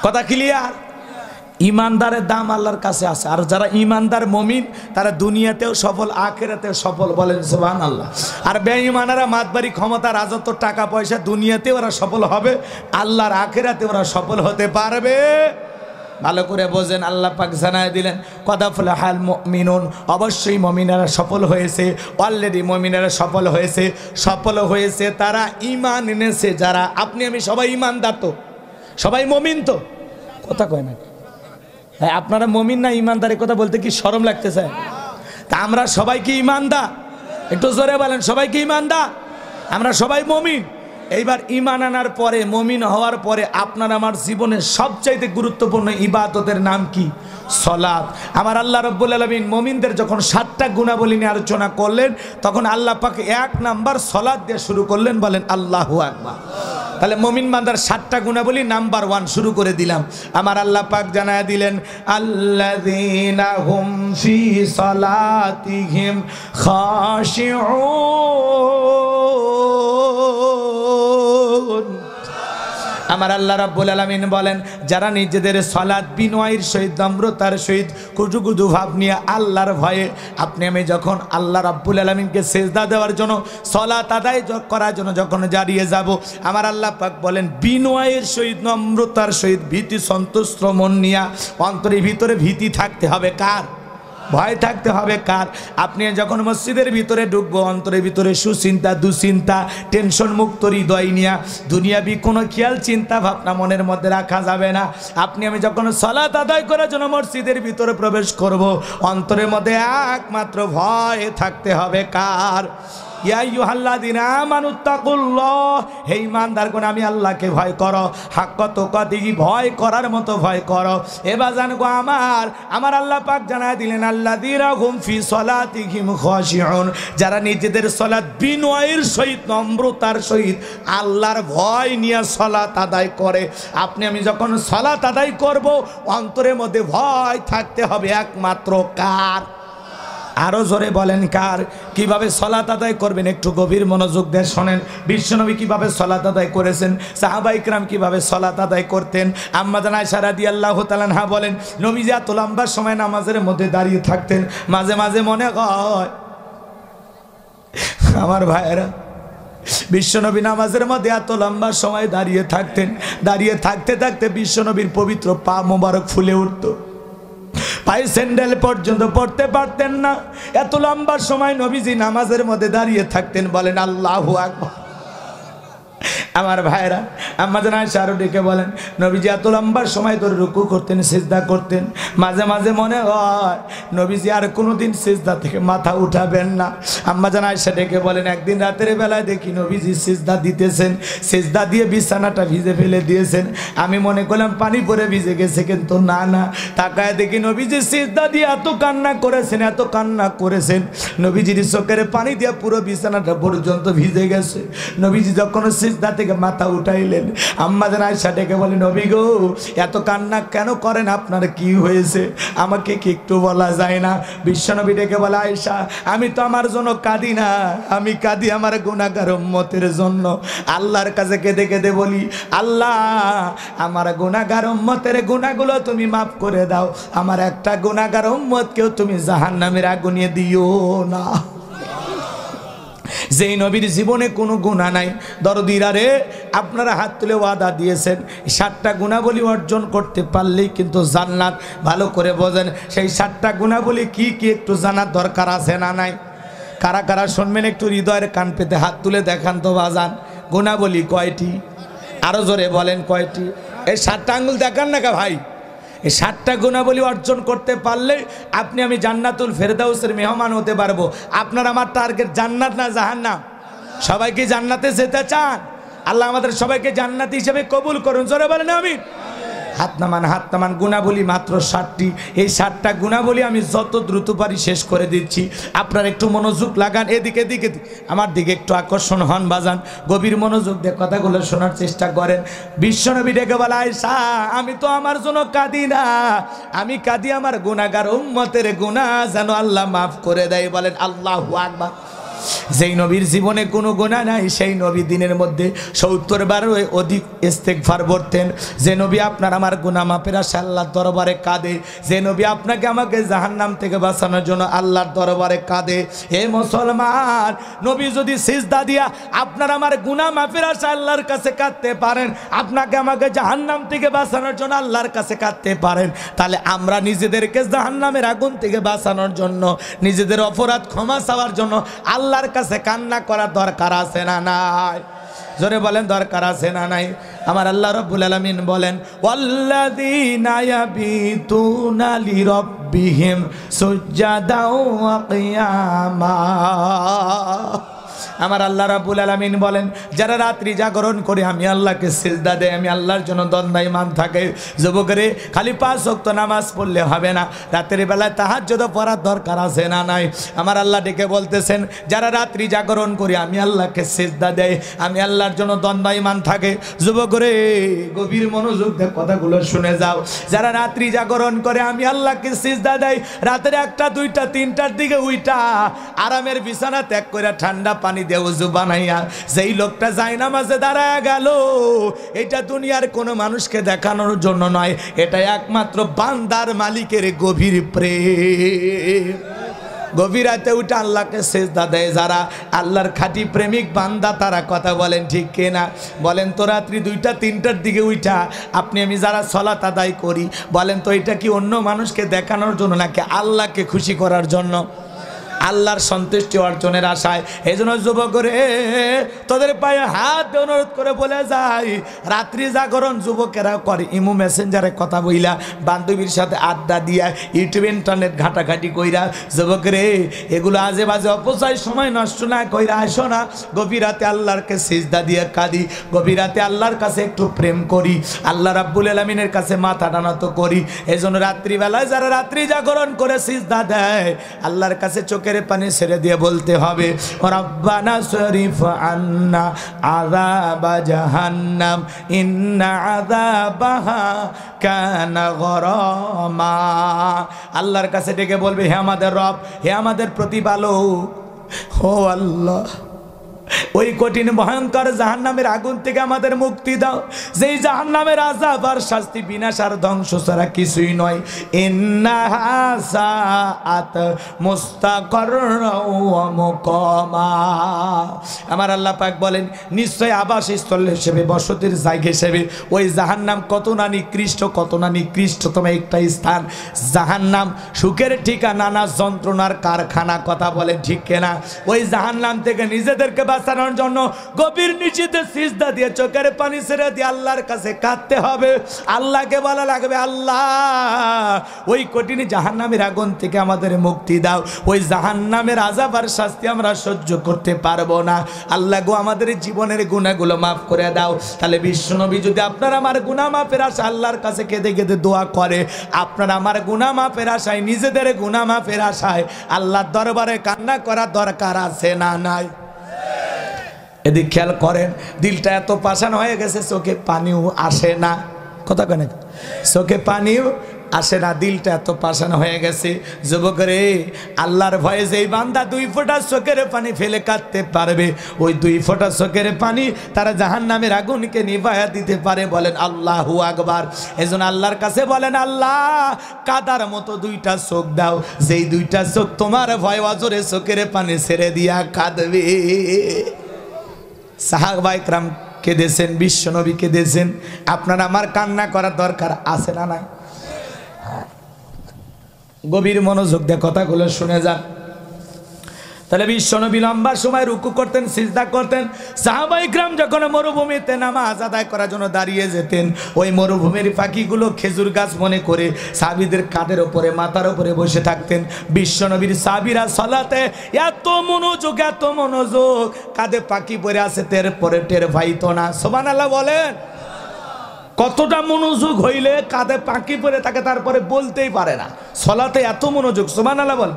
কথা ক্লিয়ার? ঈমানদারের দাম আল্লাহর কাছে আছে। আর যারা ঈমানদার মুমিন তারা দুনিয়াতেও সফল, আখিরাতেও সফল। বলেন সুবহানাল্লাহ। আর বেঈমানেরা মাতবাড়ি, ক্ষমতা, রাজত্ব, টাকা পয়সা, দুনিয়াতেও ওরা সফল হবে, আল্লাহর আখিরাতে ওরা সফল হতে পারবে। ভালো করে বোঝেন, আল্লাহ পাক জানায় দিলেন কদ আফলাহাল মুমিনুন, অবশ্যই মুমিনেরা সফল হয়েছে। অলরেডি মুমিনেরা সফল হয়েছে। সফল হয়েছে তারা ঈমান এনেছে যারা। আপনি আমি সবাই ঈমানদার তো, সবাই মুমিন তো? কথা কয় না? আপনারা মুমিন না ঈমানদারের কথা বলতে কি শরম লাগতেছে? তা আমরা সবাই কি ঈমানদার? একটু জোরে বলেন, সবাই কি ঈমানদার? আমরা সবাই মুমিন। এইবার ঈমান আনার পরে, মুমিন হওয়ার পরে আপনার আমার জীবনের সবচাইতে গুরুত্বপূর্ণ ইবাদতের নাম কি? সালাত। আমার আল্লাহ রাব্বুল আলামিন মুমিনদের যখন 7টা গুণাবলী নিয়ে আলোচনা করলেন, তখন আল্লাহ পাক 1 নাম্বার সালাত দিয়ে শুরু করলেন। বলেন আল্লাহু আকবার। তাহলে মুমিন বান্দার 7টা গুণাবলী নাম্বার 1 শুরু করে দিলাম। আমার আল্লাহ পাক জানায় দিলেন আল্লাযীনা হুম ফি সালাতিহিম খাশিউন। আমার আল্লাহ রাব্বুল আলামিন বলেন যারা নিজেদের সালাত বিনয়ের সহিত, নম্রতার সহিত, কুজুকুজু ভাব নিয়ে আল্লাহর ভয়ে, আপনি আমি যখন আল্লাহ রাব্বুল আলামিনকে সেজদা দেওয়ার জন্য, সালাত আদায় করার জন্য যখন দাঁড়িয়ে যাব, আমার আল্লাহ পাক বলেন বিনয়ের সহিত, নম্রতার সহিত, ভীতি সন্তুষ্ট মন নিয়ে, অন্তরের ভিতরে ভীতি থাকতে হবে। কার? ভয় থাকতে হবে কার? আপনি যখন মসজিদের ভিতরে ঢুকবো, অন্তরের ভিতরে সুচিন্তা, দুশ্চিন্তা, টেনশন মুক্ত হৃদয় নিয়া, দুনিয়াবি কোনো খেয়াল চিন্তা ভাবনা মনের মধ্যে রাখা যাবে না। আপনি আমি যখন সালাত আদায় করার জন্য মসজিদের ভিতরে প্রবেশ করব, অন্তরের মধ্যে একমাত্র ভয় থাকতে হবে কার? ইয়া আইয়ুহাল্লাযীনা আমানুত্তাকুল্লাহ, হে ঈমানদারগণ আমি আল্লাহকে ভয় করো, হাক্কা তুকাতিহি, ভয় করার মতো ভয় করো। এবার জানগো আমার আল্লাহ পাক জানায় দিলেন আল্লাযীনা হুম ফি সালাতিহিম খাশিউন, যারা নিজেদের সালাত বিনয়ের সহিত, নম্রতার সহিত, আল্লাহর ভয় নিয়ে সালাত আদায় করে। আপনি আমি যখন সালাত আদায় করব, অন্তরের মধ্যে ভয় থাকতে হবে একমাত্র কার? আরো জোরে বলেন কার? কিভাবে সালাত আদায় করবেন একটু গভীর মনোযোগ দিয়ে শোনেন। বিশ্বনবী কিভাবে সালাত আদায় করেছেন, সাহাবায়ে কিরাম কিভাবে সালাত আদায় করতেন। আম্মা জান আয়েশা রাদিয়াল্লাহু তাআলা আনহা বলেন নবীজি এত লম্বা সময় নামাজের মধ্যে দাঁড়িয়ে থাকতেন, মাঝে মাঝে মনে হয় আমার ভাইয়েরা বিশ্বনবী নামাজের মধ্যে এত লম্বা সময় দাঁড়িয়ে থাকতেন, দাঁড়িয়ে থাকতে থাকতে বিশ্বনবীর পবিত্র পা মোবারক ফুলে উঠত, পায়ে স্যান্ডেল পর্যন্ত পড়তে পারতেন না। এত লম্বা সময় নবীজি নামাজের মধ্যে দাঁড়িয়ে থাকতেন। বলেন আল্লাহু আকবার। আমার ভাইরা আমাদের আয়েশা আরো ডেকে বলেন, নবীজি এত লম্বা সময় ধরে রুকু করতেন, সিজদা করতেন, মাঝে মাঝে মনে হয় নবীজি আর কোনোদিন সিজদা থেকে মাথা উঠাবেন না। আমাদের আয়েশা ডেকে বলেন, একদিন রাতের বেলায় দেখি নবীজি সিজদা দিতেছেন, সিজদা দিয়ে বিছানাটা ভিজে ফেলে দিয়েছেন। আমি মনে করলাম পানি পরে ভিজে গেছে, কিন্তু না না, তাকায় দেখি নবীজি সিজদা দিয়ে এত কান্না করেছেন, এত কান্না করেছেন, নবীজির চোখের পানি দিয়ে পুরো বিছানাটা পর্যন্ত ভিজে গেছে। নবীজি যখন সিজদা থেকে মাথা উঠাইলেন, আম্মা জান আয়েশা ডেকে বলে, নবী গো এত কান্না কেন করেন, আপনার কি হয়েছে, আমাকে কি একটু বলা যায় না? বিশ্বনবী ডেকে বলে, আয়েশা আমি তো আমার জন্য কাঁদি না, আমি কাঁদি আমার গুনাহগার উম্মতের জন্য। আল্লাহর কাছে কেঁদে কেঁদে বলি, আল্লাহ আমার গুনাহগার উম্মতের গুনাহগুলো তুমি মাফ করে দাও, আমার একটা গুনাহগার উম্মতকেও তুমি জাহান্নামের আগুনে দিও না। যেই নবীর জীবনে কোনো গুনাহ নাই, দরদিরা রে আপনারা হাত তুলে ওয়াদা দিয়েছেন 7টা গুণাবলী অর্জন করতে পারলেই কিন্তু জান্নাত। ভালো করে বোঝেন সেই 7টা গুণাবলী কি কি একটু জানার দরকার আছে না নাই? কারা কারা শুনবেন একটু হৃদয়ের কান পেতে হাত তুলে দেখান তো বাজান। গুণাবলী কয়টি? আরো জোরে বলেন কয়টি? এই 7টা আঙ্গুল দেখান না কা ভাই। এই 7টা গুণাবলী অর্জন করতে পারলে আপনি আমি জান্নাতুল ফেরদাউসের মেহমান হতে পারবো। আপনার আমার টার্গেট জান্নাত না জাহান্নাম? সবাইকে জান্নাতে যেতে চান? আল্লাহ আমাদের সবাইকে জান্নাতি হিসেবে কবুল করুন। জোরে বলেন আমিন। হাত নামান, হাত নামান। গুণাবলী মাত্র 7টি। এই 7টা গুণাবলী আমি যত দ্রুত পারি শেষ করে দিচ্ছি। আপনার একটু মনোযোগ লাগান, এদিকে দিকে আমার দিকে একটু আকর্ষণ হন বাজান, গভীর মনোযোগ দিয়ে কথাগুলো শোনার চেষ্টা করেন। বিশ্বনবী ডেকে বলে, আয়েশা আমি তো আমার জন্য কাঁদি না, আমি কাঁদি আমার গুনাহগার উম্মতের গুনাহ যেন আল্লাহ মাফ করে দেয়। বলেন আল্লাহু আকবার। যেই নবীর জীবনে কোনো গুনাহ নাই, সেই নবী দিনের মধ্যে 70 বারের অধিক ইস্তেগফার পড়তেন। যে নবী আপনার আমার গুনাহ মাফের আশায় আল্লাহর দরবারে কাঁদে, যে নবী আপনাকে আমাকে জাহান্নাম থেকে বাঁচানোর জন্য আল্লাহর দরবারে কাঁদে। হে মুসলমান, নবী যদি সিজদা দিয়া আপনার আমার গুনাহ মাফের আশায় আল্লাহর কাছে কাঁদতে পারেন, আপনাকে আমাকে জাহান্নাম থেকে বাঁচানোর জন্য আল্লাহর কাছে কাঁদতে পারেন, তাহলে আমরা নিজেদেরকে জাহান্নামের আগুন থেকে বাঁচানোর জন্য, নিজেদের অপরাধ ক্ষমা চাওয়ার জন্য আল্লাহর কাছে কান্না করার দরকার আছে না নাই? জোরে বলেন দরকার আছে না নাই? আমার আল্লাহ রাব্বুল আলামিন বলেন, ওয়াল্লাযীনা ইয়াবিতুনা লিরাব্বিহিম সুজদাও ওয়া কিয়ামা। আমার আল্লাহ রাব্বুল আলামিন বলেন, যারা রাত্রি জাগরণ করে আমি আল্লাহকে সিজদা দেয়, আমি আল্লাহর জন্য দণ্ডায়মান থাকে। যুবকরে খালি 5 ওয়াক্ত নামাজ পড়লে হবে না, রাতের বেলায় তাহাজ্জুদ পড়ার দরকার আছে না নাই? আমার আল্লাহ ডেকে বলতেছেন, যারা রাত্রি জাগরণ করে আমি আল্লাহকে সিজদা দেয়, আমি আল্লাহর জন্য দণ্ডায়মান থাকে। যুবকরে গভীর মনোযোগ দিয়ে কথাগুলো শুনে যাও। যারা রাত্রি জাগরণ করে আমি আল্লাহকে সিজদা দেয়, রাতের 1টা 2টা 3টার দিকে উইটা আরামের বিছানা ত্যাগ করে ঠান্ডা পানি দিয়ে ওযু বানাইয়া যেই লোকটা জায়নামাজে দাঁড়ায় গেল, এটা দুনিয়ার কোনো মানুষকে দেখানোর জন্য নয়, এটা একমাত্র বান্দার মালিকের গভীর প্রেম। গভীর রাতে উঠে আল্লাহকে সিজদা দেয় যারা আল্লাহর খাঁটি প্রেমিক বান্দা, তারা কথা বলেন ঠিক কিনা? বলেন তো রাত্রি 2টা 3টার দিকে উঠা আপনি আমি যারা সালাত আদায় করি, বলেন তো এটা কি অন্য মানুষকে দেখানোর জন্য নাকি আল্লাহকে খুশি করার জন্য, আল্লাহর সন্তুষ্টি অর্জনের আশায়? এই জন্য যুবক রে তোদের পায়ে হাত অনুরোধ করে বলে যাই, রাত্রি জাগরণ যুবকেরা করে ইমো মেসেঞ্জারে কথা বইলা, বান্ধবীর সাথে আড্ডা দিয়া, ইউটিউব ইন্টারনেট ঘাটাঘাটি কইরা, যুবক রে এগুলো আজে বাজে অপচয় সময় নষ্ট না কইরা আসো না, গভীর রাতে আল্লাহরকে সিজদা দিয়ে কাঁদি, গভীর রাতে আল্লাহর কাছে একটু প্রেম করি, আল্লাহ রাব্বুল আলামিনের কাছে মাথা টানাতো করি। এই জন্য রাত্রিবেলায় যারা রাত্রি জাগরণ করে সিজদা দেয়, আল্লাহর কাছে চোখের পানি ছেড়ে দিয়ে বলতে হবে, রব্বানা শরীফ আন্না আযাবা জাহান্নাম ইন্না আযাবাহা কানা গরামা। আল্লাহর কাছে ডেকে বলবে, হে আমাদের রব, হে আমাদের প্রতিপালক, ও আল্লাহ, ওই কঠিন ভয়ঙ্কর জাহান্নামের আগুন থেকে আমাদের মুক্তি দাও, যেই জাহান্নামের আযাব আর শাস্তি বিনাশ আর ধ্বংস ছাড়া কিছুই নয়। ইন্নাহা সাআত মুস্তাকাররা ওয়া মুকামা। আমার আল্লাহ পাক বলেন নিশ্চয় আবাসস্থল হিসেবে, বসতির জায়গা হিসেবে ওই জাহান্নাম কত না নিকৃষ্ট, কত না নিকৃষ্টতম একটা স্থান। জাহান্নাম সুখের ঠিকানা না যন্ত্রণার কারখানা, কথা বলে ঠিক কিনা? ওই জাহান্নাম থেকে নিজেদেরকে বাঁচানোর জন্য গভীর নিচিতে সিজদা দিয়ে চোখের পানি ছেড়ে দিয়ে আল্লাহর কাছে কাঁদতে হবে। আল্লাহকে বলা লাগবে, আল্লাহ ওই কঠিন জাহান্নামের আগুন থেকে আমাদের মুক্তি দাও, ওই জাহান্নামের আযাব আর শাস্তি আমরা সহ্য করতে পারবো না। আল্লাহ গো আমাদের জীবনের গুনাহগুলো মাফ করে দাও। তাহলে বিশ্বনবী যদি আপনার আমার গুনাহ মাফের আশায় আল্লাহর কাছে কেঁদে কেঁদে দোয়া করে, আপনার আমার গুনাহ মাফের আশায়, নিজেদের গুনাহ মাফের আশায় আল্লাহর দরবারে কান্না করা দরকার আছে না নাই? এদিক খেয়াল করেন, দিলটা এত পাষাণ হয়ে গেছে চোখে পানিও আসে না। কথা কেন? চোখে পানিও আসে না, দিলটা এত পাষাণ হয়ে গেছে। যুবক রে, আল্লাহর ভয়ে যেই বান্দা 2 ফোঁটা চোখের পানি ফেলে কাঁদতে পারবে, ওই 2 ফোঁটা চোখের পানি তারা জাহান্নামের আগুনকে নিভায়া দিতে পারে। বলেন আল্লাহু আকবার। এজন্য আল্লাহর কাছে বলেন, আল্লাহ কাদার মতো 2টা চোখ দাও, যেই 2টা চোখ তোমার ভয় অজরে চোখের পানি ছেড়ে দিয়া কাঁদবে। সাহাবায়ে কেরাম কেঁদেছেন, বিশ্বনবী কেঁদেছেন। আপনার আমার কান্না করার দরকার আছে না নাই? গভীর মনোযোগ দিয়ে কথাগুলো শুনে যান। তাহলে বিশ্বনবী লম্বা সময় রুকু করতেন, সিজদা করতেন। সাহাবায়ে কেরাম যখন মরুভূমিতে নামাজ আদায় করার জন্য দাঁড়িয়ে যেতেন, ওই মরুভূমির পাখিগুলো খেজুর গাছ মনে করে সাহাবীদের কাঁধের ওপরে, মাথার ওপরে বসে থাকতেন। বিশ্বনবীর সাহাবীরা সালাতে এত মনোযোগ, এত মনোযোগ, কাঁধে পাখি পড়ে আছে টের পাইতো না। সুবহানাল্লাহ বলেন। কতটা মনোযোগ হইলে কাঁধে পাখি পড়ে থাকে তারপরে বলতেই পারে না। সালাতে এত মনোযোগ, সুবহানাল্লাহ বল।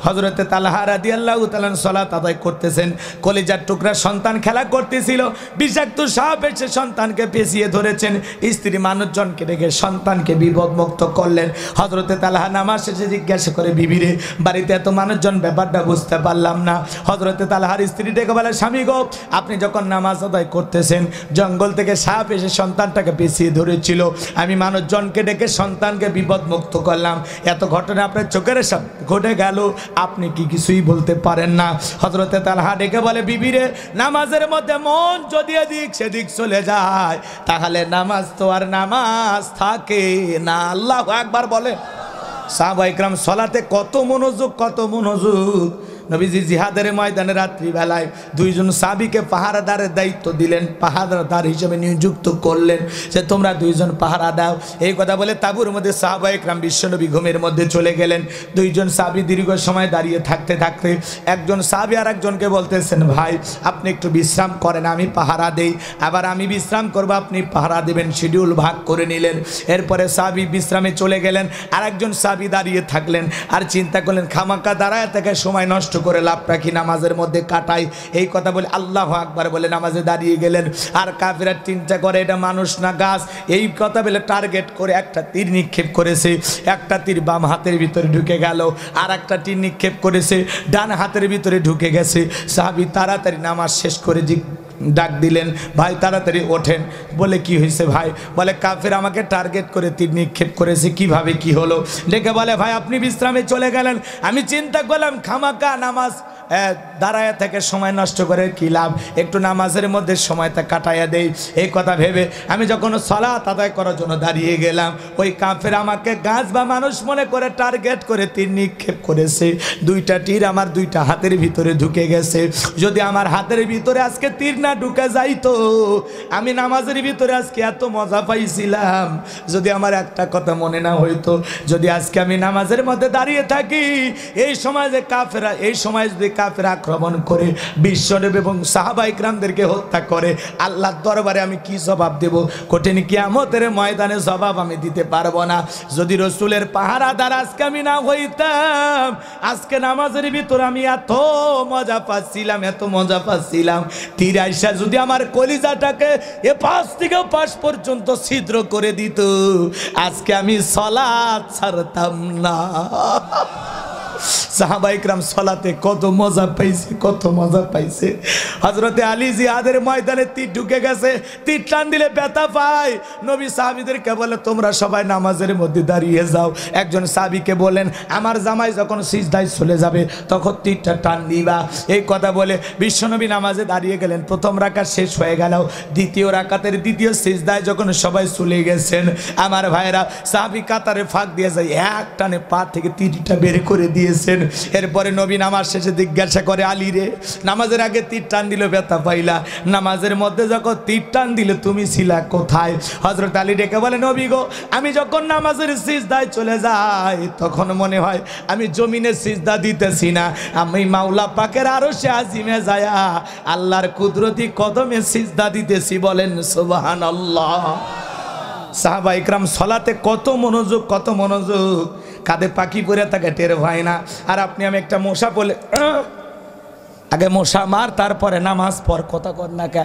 হযরতে তালহা রাদিয়াল্লাহু তাআলা সালাত আদায় করতেছেন, কলিজার টুকরা সন্তান খেলা করতেছিল, বিষাক্ত সাপ এসে সন্তানকে পেঁচিয়ে ধরেছেন। স্ত্রী মানুষজনকে ডেকে সন্তানকে বিপদমুক্ত করলেন। হযরতে তালহা নামাজ শেষে জিজ্ঞাসা করে, বিবিরে বাড়িতে এত মানুষজন, ব্যাপারটা বুঝতে পারলাম না। হযরতে তালহার স্ত্রী ডেকে বলে, স্বামী গো, আপনি যখন নামাজ আদায় করতেছেন জঙ্গল থেকে সাপ এসে সন্তানটাকে পেঁচিয়ে ধরেছিল, আমি মানুষজনকে ডেকে সন্তানকে বিপদমুক্ত করলাম। এত ঘটনা আপনার চোখের সামনে ঘটে গেল, আপনি কি কিছুই বলতে পারেন না? হযরতে তালহা ডেকে বলে, বিবিরে নামাজের মধ্যে মন যদি এদিক সেদিক চলে যায় তাহলে নামাজ তো আর নামাজ থাকে না। আল্লাহু আকবার বলে। সাহাবায়ে কেরাম সালাতে কত মনোযোগ, কত মনোযোগ। নবীজি জিহাদের ময়দানে রাত্রিবেলায় 2জন সাহাবীকে পাহারাদারের দায়িত্ব দিলেন, পাহারাদার হিসেবে নিযুক্ত করলেন যে তোমরা 2জন পাহারা দাও। এই কথা বলে তাঁবুর মধ্যে সাহাবায়ে কেরাম বিশ্বনবী ঘুমের মধ্যে চলে গেলেন। 2জন সাহাবী দীর্ঘ সময় দাঁড়িয়ে থাকতে থাকতে একজন সাহাবী আর একজনকে বলতেছেন, ভাই আপনি একটু বিশ্রাম করেন, আমি পাহারা দেই, আবার আমি বিশ্রাম করব, আপনি পাহারা দেবেন। শিডিউল ভাগ করে নিলেন। এরপরে সাহাবী বিশ্রামে চলে গেলেন, আর একজন সাহাবী দাঁড়িয়ে থাকলেন আর চিন্তা করলেন, খামাকা দাঁড়ায় থেকে সময় নষ্ট করে লাভটা কি, নামাজের মধ্যে কাটাই। এই কথা বলে আল্লাহু আকবার বলে নামাজে দাঁড়িয়ে গেলেন। আর কাফেররা চিন্তা করে এটা মানুষ না গাছ। এই কথা বলে টার্গেট করে একটা তীর নিক্ষেপ করেছে। একটা তীর বাম হাতের ভিতরে ঢুকে গেল, আর একটা তীর নিক্ষেপ করেছে ডান হাতের ভিতরে ঢুকে গেছে। সাহাবী তাড়াতাড়ি নামাজ শেষ করে ডাক দিলেন, ভাই তাড়াতাড়ি ওঠেন। বলে কি হয়েছে ভাই? বলে কাফের আমাকে টার্গেট করে তীর নিক্ষেপ করেছে। কিভাবে কি হলো? ডেকে বলে, ভাই আপনি বিশ্রামে চলে গেলেন, আমি চিন্তা করলাম খামাকা নামাজ দাঁড়ায় থেকে সময় নষ্ট করে কি লাভ, একটু নামাজের মধ্যে সময়টা কাটাইয়া দেই। এই কথা ভেবে আমি যখন সালাত আদায় করার জন্য দাঁড়িয়ে গেলাম, ওই কাফের আমাকে গাছ বা মানুষ মনে করে টার্গেট করে তীর নিক্ষেপ করেছে। 2টা তীর আমার 2টা হাতের ভিতরে ঢুকে গেছে। যদি আমার হাতের ভিতরে আজকে তীর না ঢুকে যাইতো, আমি নামাজের ভিতরে আজকে এত মজা পাইছিলাম। যদি আমার একটা কথা মনে না হইতো, যদি আজকে আমি নামাজের মধ্যে দাঁড়িয়ে থাকি, এই সময় যে কাফেরা, এই সময় যদি কাফের আক্রমণ করে বিশ্বনবী এবং সাহাবায়ে কেরামদেরকে হত্যা করে, আল্লাহর দরবারে আমি কি জবাব দেব? কঠিন কিয়ামতের ময়দানে জবাব আমি দিতে পারবো না। যদি রাসূলের পাহারাদার আজকে আমি না হইতাম, আজকে নামাজের ভিতরে আমি এত মজা পাচ্ছিলাম, এত মজা পাচ্ছিলাম, তীর আইসা যদি আমার কলিজাটাকে এ পাশ থেকে পাশ পর্যন্ত ছিদ্র করে দিত, আজকে আমি সালাত ছাড়তাম না। সাহাবায়ে কেরাম সালাতে কত মজা পাইছে, কত মজা পাইছে। হযরতে আলী জিহাদের ময়দানে তীর ঢুকে গেছে, তীর টান দিলে ব্যথা পায়। নবী সাহাবীদেরকে বলে তোমরা সবাই নামাজের মধ্যে দাঁড়িয়ে যাও। একজন সাহাবীকে বলেন আমার জামাই যখন সিজদায় চলে যাবে তখন তীরটা টান দিবা। এই কথা বলে বিশ্বনবী নামাজে দাঁড়িয়ে গেলেন। প্রথম রাকাত শেষ হয়ে গেল, দ্বিতীয় রাকাতের দ্বিতীয় সিজদায় যখন সবাই চলে গেছেন, আমার ভাইরা সাহাবী কাতারে ফাঁক দিয়ে যায়, এক টানে পা থেকে তীরটা বের করে দিয়েছেন। এরপরে নবী নামাজ শেষে জিজ্ঞাসা করে আলী রে, নামাজের আগে তীর টান দিল ব্যথা পাইলা, নামাজের মধ্যে যখন তীর টান দিলে তুমি ছিলা কোথায়? হযরত আলী ডেকে বলে নবী গো, আমি যখন নামাজের সিজদায় চলে যাই তখন মনে হয় আমি জমিনে সিজদা দিতেছি না, আমি মাওলা পাকের আরশে আজিমে যায়া আল্লাহর কুদরতি কদমে সিজদা দিতেছি। বলেন সুবহানাল্লাহ। সাহাবায়ে কেরাম সালাতে কত মনোযোগ, কত মনোযোগ। কাঁধে পাখি পরে তাকে টের হয় না। আর আপনি আমি একটা মশা বলে আগে মশা মার তারপরে নামাজ পড়, কথা কর না কে?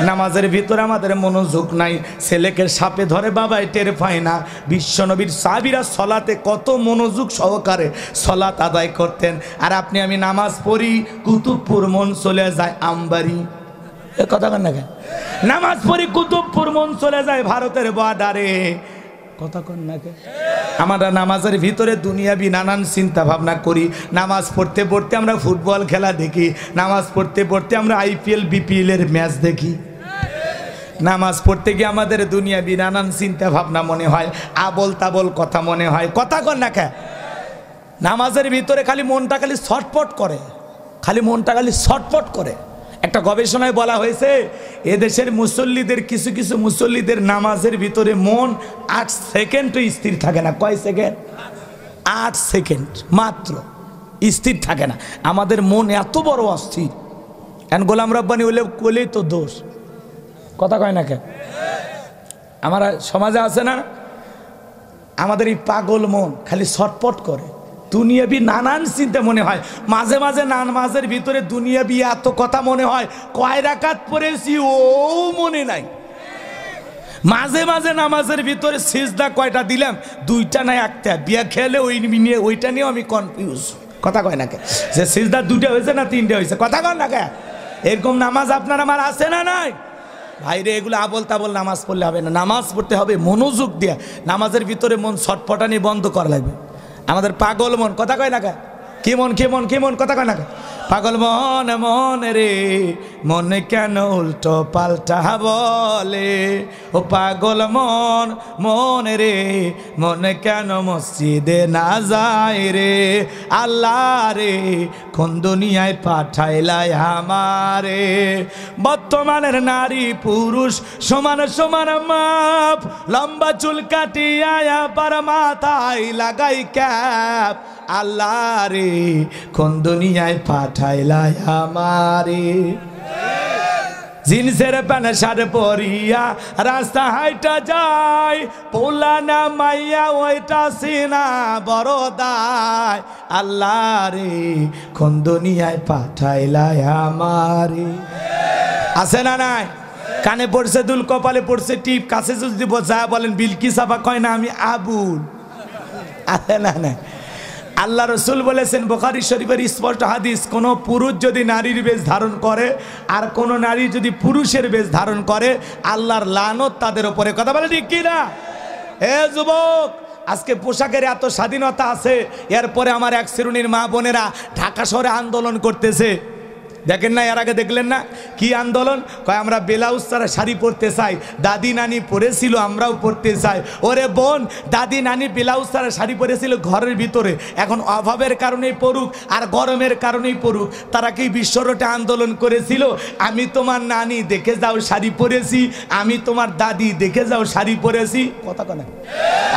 নামাজের ভিতরে আমাদের মনোযোগ নাই। ছেলেকে সাপে ধরে বাবাই টের পায় না। বিশ্বনবীর সাহাবীরা সালাতে কত মনোযোগ সহকারে সালাত আদায় করতেন। আর আপনি আমি নামাজ পড়ি, কুতুবপুর মন চলে যায় আমবাড়ি, এ কথা কর না কে? নামাজ পড়ি, কুতুবপুর মন চলে যায় ভারতের বর্ডারে, কথা কর না কে? আমরা নামাজের ভিতরে দুনিয়াবি নানান চিন্তা ভাবনা করি। নামাজ পড়তে পড়তে আমরা ফুটবল খেলা দেখি, নামাজ পড়তে পড়তে আমরা IPL BPL এর ম্যাচ দেখি। নামাজ পড়তে গিয়ে আমাদের দুনিয়াবি নানান চিন্তা ভাবনা মনে হয়, আবল তাবল কথা মনে হয়, কথা কর না কে? নামাজের ভিতরে খালি মনটা খালি ছটফট করে, খালি মনটা খালি ছটফট করে। একটা গবেষণায় বলা হয়েছে এদেশের মুসল্লিদের, কিছু কিছু মুসল্লিদের নামাজের ভিতরে মন 8 সেকেন্ডও স্থির থাকে না। কয় সেকেন্ড? 8 সেকেন্ড মাত্র স্থির থাকে না। আমাদের মন এত বড় অস্থির। এখন গোলাম রব্বানি হলে কোলেই তো দোষ, কথা কয় না কেন? আমার সমাজে আছে না, আমাদের এই পাগল মন খালি ছটফট করে, দুনিয়াবি নানান চিন্তা মনে হয়। মাঝে মাঝে নামাজের ভিতরে দুনিয়াবি এত কথা মনে হয়, কয় রাকাত পড়েছি ও মনে নাই। মাঝে মাঝে নামাজের ভিতরে সিজদা কয়টা দিলাম, 2টা না 1টা, বিয়া খেলে ওইটা নিয়েও আমি কনফিউজ, কথা কয় না কে? যে সিজদা 2টা হয়েছে না 3টে হয়েছে, কথা কয় না কে? এরকম নামাজ আপনার আমার আছে না নাই? ভাইরে এগুলো আবল তাবল নামাজ পড়লে হবে না। নামাজ পড়তে হবে মনোযোগ দিয়ে। নামাজের ভিতরে মন ছটফটানি বন্ধ করা লাগবে। আমাদের পাগল মন, কথা কয় না কে? কি মন, কি মন, কি মন, কথা কয় না কে? পাগল মন মন রে মন কেন উল্টো পাল্টা বলে, ও পাগল মন মন রে মন কেন মসজিদে না যায় রে, আল্লাহ রে কোন দুনিয়ায় পাঠাইলাই আমারে। বর্তমানের নারী পুরুষ সমান সমান মাপ, লম্বা চুল কাটিয়া আবার মাথায় লাগাই ক্যাপ, আল্লাহ রে কোন দুনিয়ায় পাঠাইলাই আমারে। জিন্সের প্যান্ট শার্ট পরিয়া রাস্তা হাইটা যায়, পোলানা মাইয়া ওইটা সিনা বড় দায়, আল্লাহ রে কোন দুনিয়ায় পাঠাইলাই আমারে। আছে না নাই? কানে পড়ছে দুল, কপালে পড়ছে টিপ, কাছে যদি যা বলেন বিলকিস আপা কয় না আমি আবুল। আছে না নাই? আল্লাহ রসুল বলেছেন বুখারী শরীফের স্পষ্ট হাদিস, কোনো পুরুষ যদি নারীর বেশ ধারণ করে আর কোনো নারী যদি পুরুষের বেশ ধারণ করে আল্লাহর লানত তাদের উপরে। কথা বলে ঠিক কি না? এ যুবক, আজকে পোশাকের এত স্বাধীনতা আছে, এরপরে আমার এক শ্রেণীর মা বোনেরা ঢাকা শহরে আন্দোলন করতেছে। দেখেন না, এর আগে দেখলেন না কি আন্দোলন? কয় আমরা ব্লাউজ ছাড়া শাড়ি পরতে চাই, দাদি নানি পরেছিল আমরাও পরতে চাই। ওরে বোন, দাদি নানি ব্লাউজ ছাড়া শাড়ি পরেছিল ঘরের ভিতরে, এখন অভাবের কারণেই পড়ুক আর গরমের কারণেই পড়ুক, তারা কি বিশ্বরোটে আন্দোলন করেছিল আমি তোমার নানি দেখে যাও শাড়ি পরেছি, আমি তোমার দাদি দেখে যাও শাড়ি পরেছি, কথা কয় না?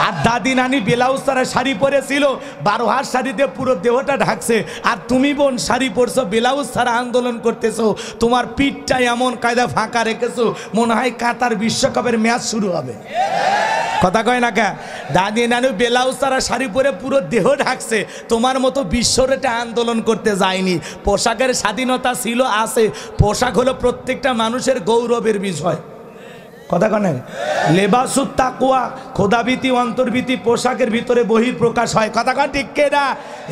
আর দাদি নানি ব্লাউজ ছাড়া শাড়ি পরেছিল, 12 হাত শাড়ি দিয়ে পুরো দেহটা ঢাকছে, আর তুমি বোন শাড়ি পরছো ব্লাউজ ছাড়া আন্দোলন করতেছো, তোমার পিঠটা এমন কায়দা ফাঁকা রেখেছো মনে হয় কাতার বিশ্বকাপের ম্যাচ শুরু হবে, কথা কয় না কে? দাদি নানু ব্লাউজ ছাড়া শাড়ি পরে পুরো দেহ ঢাকছে, তোমার মতো বিশ্বরেটে আন্দোলন করতে যায়নি। পোশাকের স্বাধীনতা ছিল, আছে। পোশাক হলো প্রত্যেকটা মানুষের গৌরবের বিষয়। কথা কনে লেবাসুত তাকওয়া খোদাভীতি অন্তর্ভীতি পোশাকের ভিতরে বহির প্রকাশ হয় কথা কন ঠিক না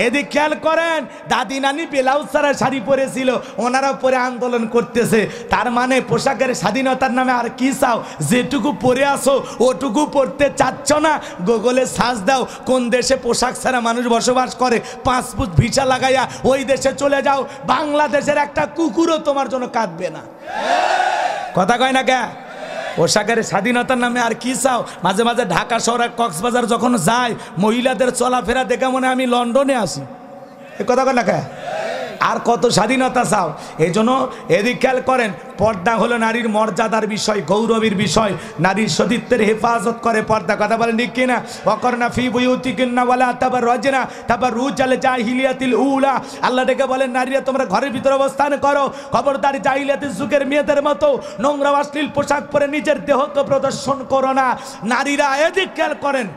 এদিক খেয়াল করেন দাদি নানি ব্লাউজ ছাড়া শাড়ি পরেছিল ওনারা পরে আন্দোলন করতেছে তার মানে পোশাকের স্বাধীনতার নামে আর কি চাও যেটুকু পরে আসো ওটুকু পড়তে চাচ্ছ না গুগলে সার্চ দাও কোন দেশে পোশাক ছাড়া মানুষ বসবাস করে 5 ফুট ভিসা লাগাইয়া ওই দেশে চলে যাও বাংলাদেশের একটা কুকুরও তোমার জন্য কাঁদবে না কথা কয় না কে পোশাকের স্বাধীনতার নামে আর কি চাও মাঝে মাঝে ঢাকা শহর কক্সবাজার যখন যায় মহিলাদের চলাফেরা দেখে মনে আমি লন্ডনে আসি এ কথা কয় না কে আর কত স্বাধীনতা চাও এই জন্য এদিক খেয়াল করেন পর্দা হলো নারীর মর্যাদার বিষয় গৌরবের বিষয় নারীর সতীত্বের হেফাজত করে পর্দা কথা বলেন ঠিক কিনা ওয়াকরনা ফি বুয়ুতিকুন্না ওয়ালা তাবাররাজনা তাবাররুজাল জাহিলিয়াতিল উলা আল্লাহ ডেকে বলেন নারীরা তোমরা ঘরের ভিতরে অবস্থান করো খবরদার জাহিলিয়াতের যুগের মেয়েদের মতো নোংরা অশ্লীল পোশাক পরে নিজের দেহকে প্রদর্শন করো না নারীরা এদিক খেয়াল করেন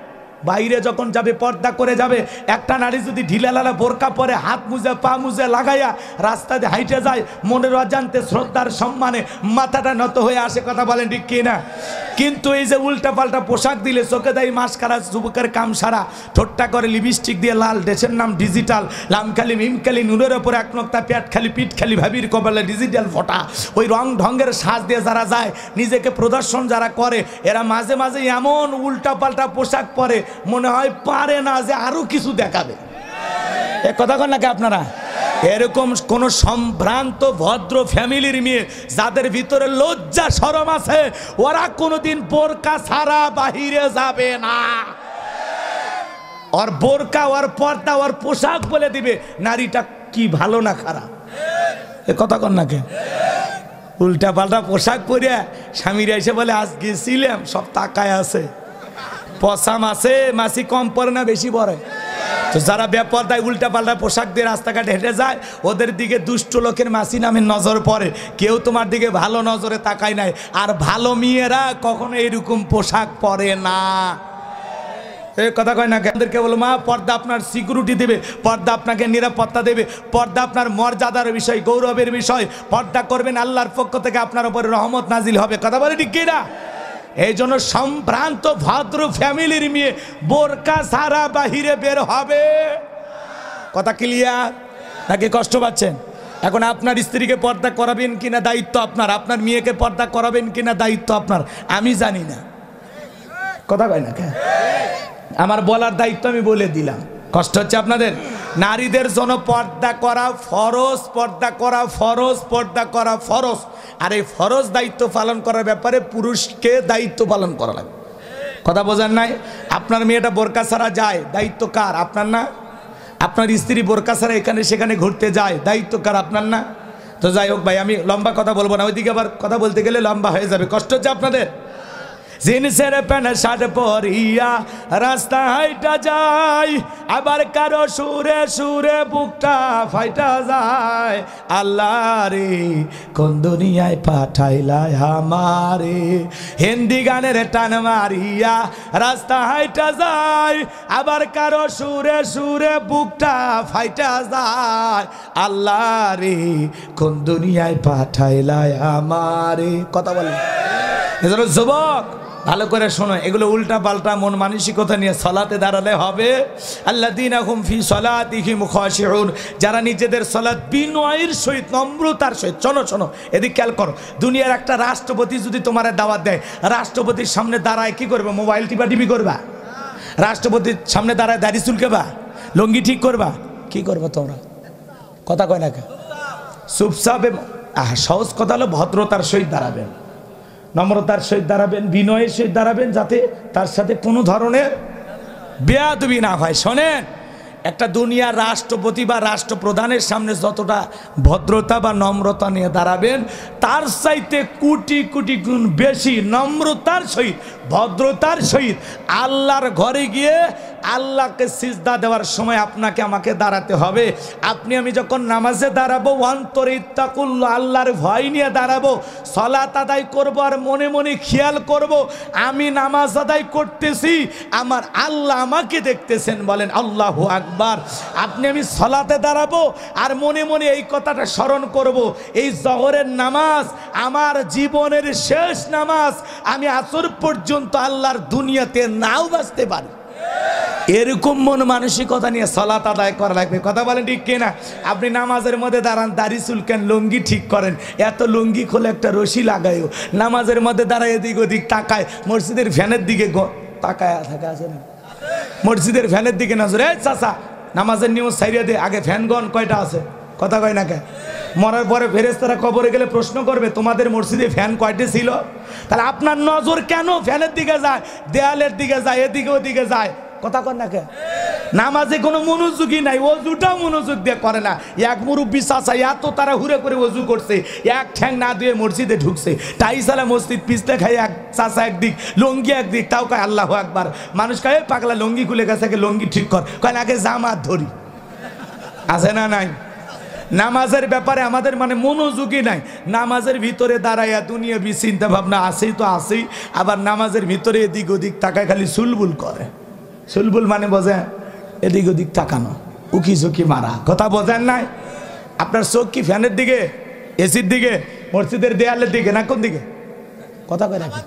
বাইরে যখন যাবে পর্দা করে যাবে একটা নারী যদি ঢিলালালা বোরকা পরে হাত মুজে পা মুজে লাগাইয়া রাস্তাতে হাইটে যায় মনের অজান্তে শ্রদ্ধার সম্মানে মাথাটা নত হয়ে আসে কথা বলেন ঠিক কি না কিন্তু এই যে উল্টা পাল্টা পোশাক দিলে চোখে দেয় মাস্কারা যুবকের কাম সারা ঠোঁটটা করে লিপস্টিক দিয়ে লাল দেশের নাম ডিজিটাল লামখালি মিমখালি নুনের ওপরে এক নক্তা পেট খালি পিঠ খালি ভাবির কপালে ডিজিটাল ফোটা ওই রং ঢঙ্গের সাজ দিয়ে যারা যায় নিজেকে প্রদর্শন যারা করে এরা মাঝে মাঝে এমন উল্টা পাল্টা পোশাক পরে মনে হয় পারে না যে আরো কিছু দেখাবে এ কথা কন নাকি আপনারা এরকম কোন সম্ভ্রান্ত ভদ্র ফ্যামিলির মেয়ে যাদের ভিতরে লজ্জা শরম আছে ওরা কোনোদিন বোরকা ছাড়া বাহিরে যাবে না আর বোরকা আর পর্দা আর পোশাক বলে দিবে নারীটা কি ভালো না খারাপ এ কথা কন নাকি উল্টা পাল্টা পোশাক পরে স্বামীরা এসে বলে আজ গেছিলাম সব তাকায় আছে পচা মাছে মাছি কম পড়ে না বেশি পড়ে তো যারা বেপরদায় উল্টা পাল্টা পোশাক দিয়ে রাস্তাঘাটে হেঁটে যায় ওদের দিকে দুষ্ট লোকের মাছি নামে নজর পড়ে কেউ তোমার দিকে ভালো নজরে তাকায় নাই আর ভালো মেয়েরা কখনো এরকম পোশাক পরে না এই কথা কয় না কেন্দ্রকে বলো মা পর্দা আপনার সিকিউরিটি দেবে পর্দা আপনাকে নিরাপত্তা দেবে পর্দা আপনার মর্যাদার বিষয় গৌরবের বিষয় পর্দা করবেন আল্লাহর পক্ষ থেকে আপনার উপরে রহমত নাজিল হবে কথা বলে ঠিক কিনা এই জন্য সম্ভ্রান্ত ভদ্র ফ্যামিলির মেয়ে বোরকা ছাড়া বাহিরে বের হবে কথা ক্লিয়ার নাকি কষ্ট পাচ্ছেন এখন আপনার স্ত্রীকে পর্দা করাবেন কিনা দায়িত্ব আপনার আপনার মেয়েকে পর্দা করাবেন কিনা দায়িত্ব আপনার আমি জানি না কথা কয় না কেন আমার বলার দায়িত্ব আমি বলে দিলাম কষ্ট হচ্ছে আপনাদের নারীদের জন্য পর্দা করা ফরজ পর্দা করা ফরজ পর্দা করা ফরজ আর এই ফরজ দায়িত্ব পালন করার ব্যাপারে পুরুষকে দায়িত্ব পালন করা লাগে কথা বোঝেন নাই আপনার মেয়েটা বোরকা ছাড়া যায় দায়িত্ব কার আপনার না আপনার স্ত্রী বোরকা ছাড়া এখানে সেখানে ঘুরতে যায় দায়িত্ব কার আপনার না তো যাই হোক ভাই আমি লম্বা কথা বলবো না ওইদিকে আবার কথা বলতে গেলে লম্বা হয়ে যাবে কষ্ট হচ্ছে আপনাদের জিন্সের প্যান্ট শার্ট পরিয়া রাস্তা হাইটা যায় আবার কারো সুরে সুরে বুকটা ফাইটা যায় আল্লাহ রে কোন দুনিয়ায় পাঠাইলাই আমারে হিন্দি গানের টান মারিয়া রাস্তা হাইটা যায় আবার কারো সুরে সুরে বুকটা ফাইটা যায় আল্লাহ রে কোন দুনিয়ায় পাঠাইলাই আমারে কথা বলেন এজন্য যুবক ভালো করে শোনো এগুলো উল্টা পাল্টা মন মানসিকতা নিয়ে সালাতে দাঁড়ালে হবে আল্লাযীনা হুম ফি সালাতিহিম খাশিউন যারা নিজেদের সালাত বিনয়ের সহিত নম্রতার সহিত শোনো শোনো এদিকে খেয়াল করো দুনিয়ার একটা রাষ্ট্রপতি যদি তোমার দাওয়াত দেয় রাষ্ট্রপতির সামনে দাঁড়ায় কি করবে মোবাইল টিপি করবা রাষ্ট্রপতির সামনে দাঁড়ায় দাড়ি চুলকেবা লুঙ্গি ঠিক করবা কি করবা তোমরা কথা কয় না চুপচাপ সহজ কথা হলো ভদ্রতার সহিত দাঁড়াবেন নম্রতার সহিত দাঁড়াবেন বিনয়ের সহিত দাঁড়াবেন যাতে তার সাথে কোনো ধরনের বেয়াদবি না হয় শোনেন একটা দুনিয়ার রাষ্ট্রপতি বা রাষ্ট্রপ্রধানের সামনে যতটা ভদ্রতা বা নম্রতা নিয়ে দাঁড়াবেন তার চাইতে কোটি কোটি গুণ বেশি নম্রতার সহিত ভদ্রতার সহিত আল্লাহর ঘরে গিয়ে আল্লাহকে সিজদা দেওয়ার সময় আপনাকে আমাকে দাঁড়াতে হবে। আপনি আমি যখন নামাজে দাঁড়াবো অন্তরে ইত্তাকুল্লাহ, আল্লাহর ভয় নিয়ে দাঁড়াবো, সালাত আদায় করব আর মনে মনে খেয়াল করব আমি নামাজ আদায় করতেছি, আমার আল্লাহ আমাকে দেখতেছেন। বলেন আল্লাহু আকবার। আপনি আমি সালাতে দাঁড়াবো আর মনে মনে এই কথাটা স্মরণ করব, এই জোহরের নামাজ আমার জীবনের শেষ নামাজ, আমি আসর পর্যন্ত আল্লাহর দুনিয়াতে নাও বাঁচতে পারি। এরকম মন মানসিকতা নিয়ে সালাত আদায় করা লাগবে। কথা বলেন ঠিক কিনা? আপনি নামাজের মধ্যে দাঁড়ান, দাড়ি চুলকেন, লুঙ্গি ঠিক করেন, এত লুঙ্গি খুলে একটা রশি লাগায়ও, নামাজের মধ্যে দাঁড়ায় এদিক ওদিক তাকায়, মসজিদের ফ্যানের দিকে তাকায় থাকে, আছে না? মসজিদের ফ্যানের দিকে নজর, এই চাচা নামাজের নিয়ম সাইরিয়া দে, আগে ফ্যানগন কয়টা আছে? কথা কয় না কে? মরার পরে ফেরেশতারা কবরে গেলে প্রশ্ন করবে তোমাদের মসজিদে ফ্যান কয়টি ছিল? তাহলে আপনার নজর কেন ফ্যানের দিকে যায়, দেয়ালের দিকে যায়, এদিকে ওদিকে যায়? কথা কর না কে? নামাজে কোনো মনোযোগই নাই, অজুটাও মনোযোগ দিয়ে করে না। এক মুরব্বী চাচা এত তারা হুড়ে করে অজু করছে, এক ঠ্যাং না দিয়ে মসজিদে ঢুকছে, টাইসালা মসজিদ পিছলে খাই, এক চাচা একদিক, লঙ্গি একদিক, তাও কয় আল্লাহু আকবার। মানুষ কয় পাগলা লঙ্গি খুলে গেছে, লঙ্গি ঠিক কর, কয় আগে জামাত ধরি। আছে না নাই? নামাজের ব্যাপারে আমাদের মানে মনোযোগই নাই। নামাজের ভিতরে দাঁড়াইয়া দুনিয়া চিন্তা ভাবনা আসেই তো আসেই, আবার নামাজের ভিতরে এদিক ওদিক তাকায় খালি সুলবুল করে। সুলবুল মানে বোঝেন? এদিক ওদিক তাকানো, উকি ঝুঁকি মারা। কথা বোঝেন নাই? আপনার চোখ কি ফ্যানের দিকে, এসির দিকে, মসজিদের দেয়ালের দিকে, না কোন দিকে? কথা কয় নাকি?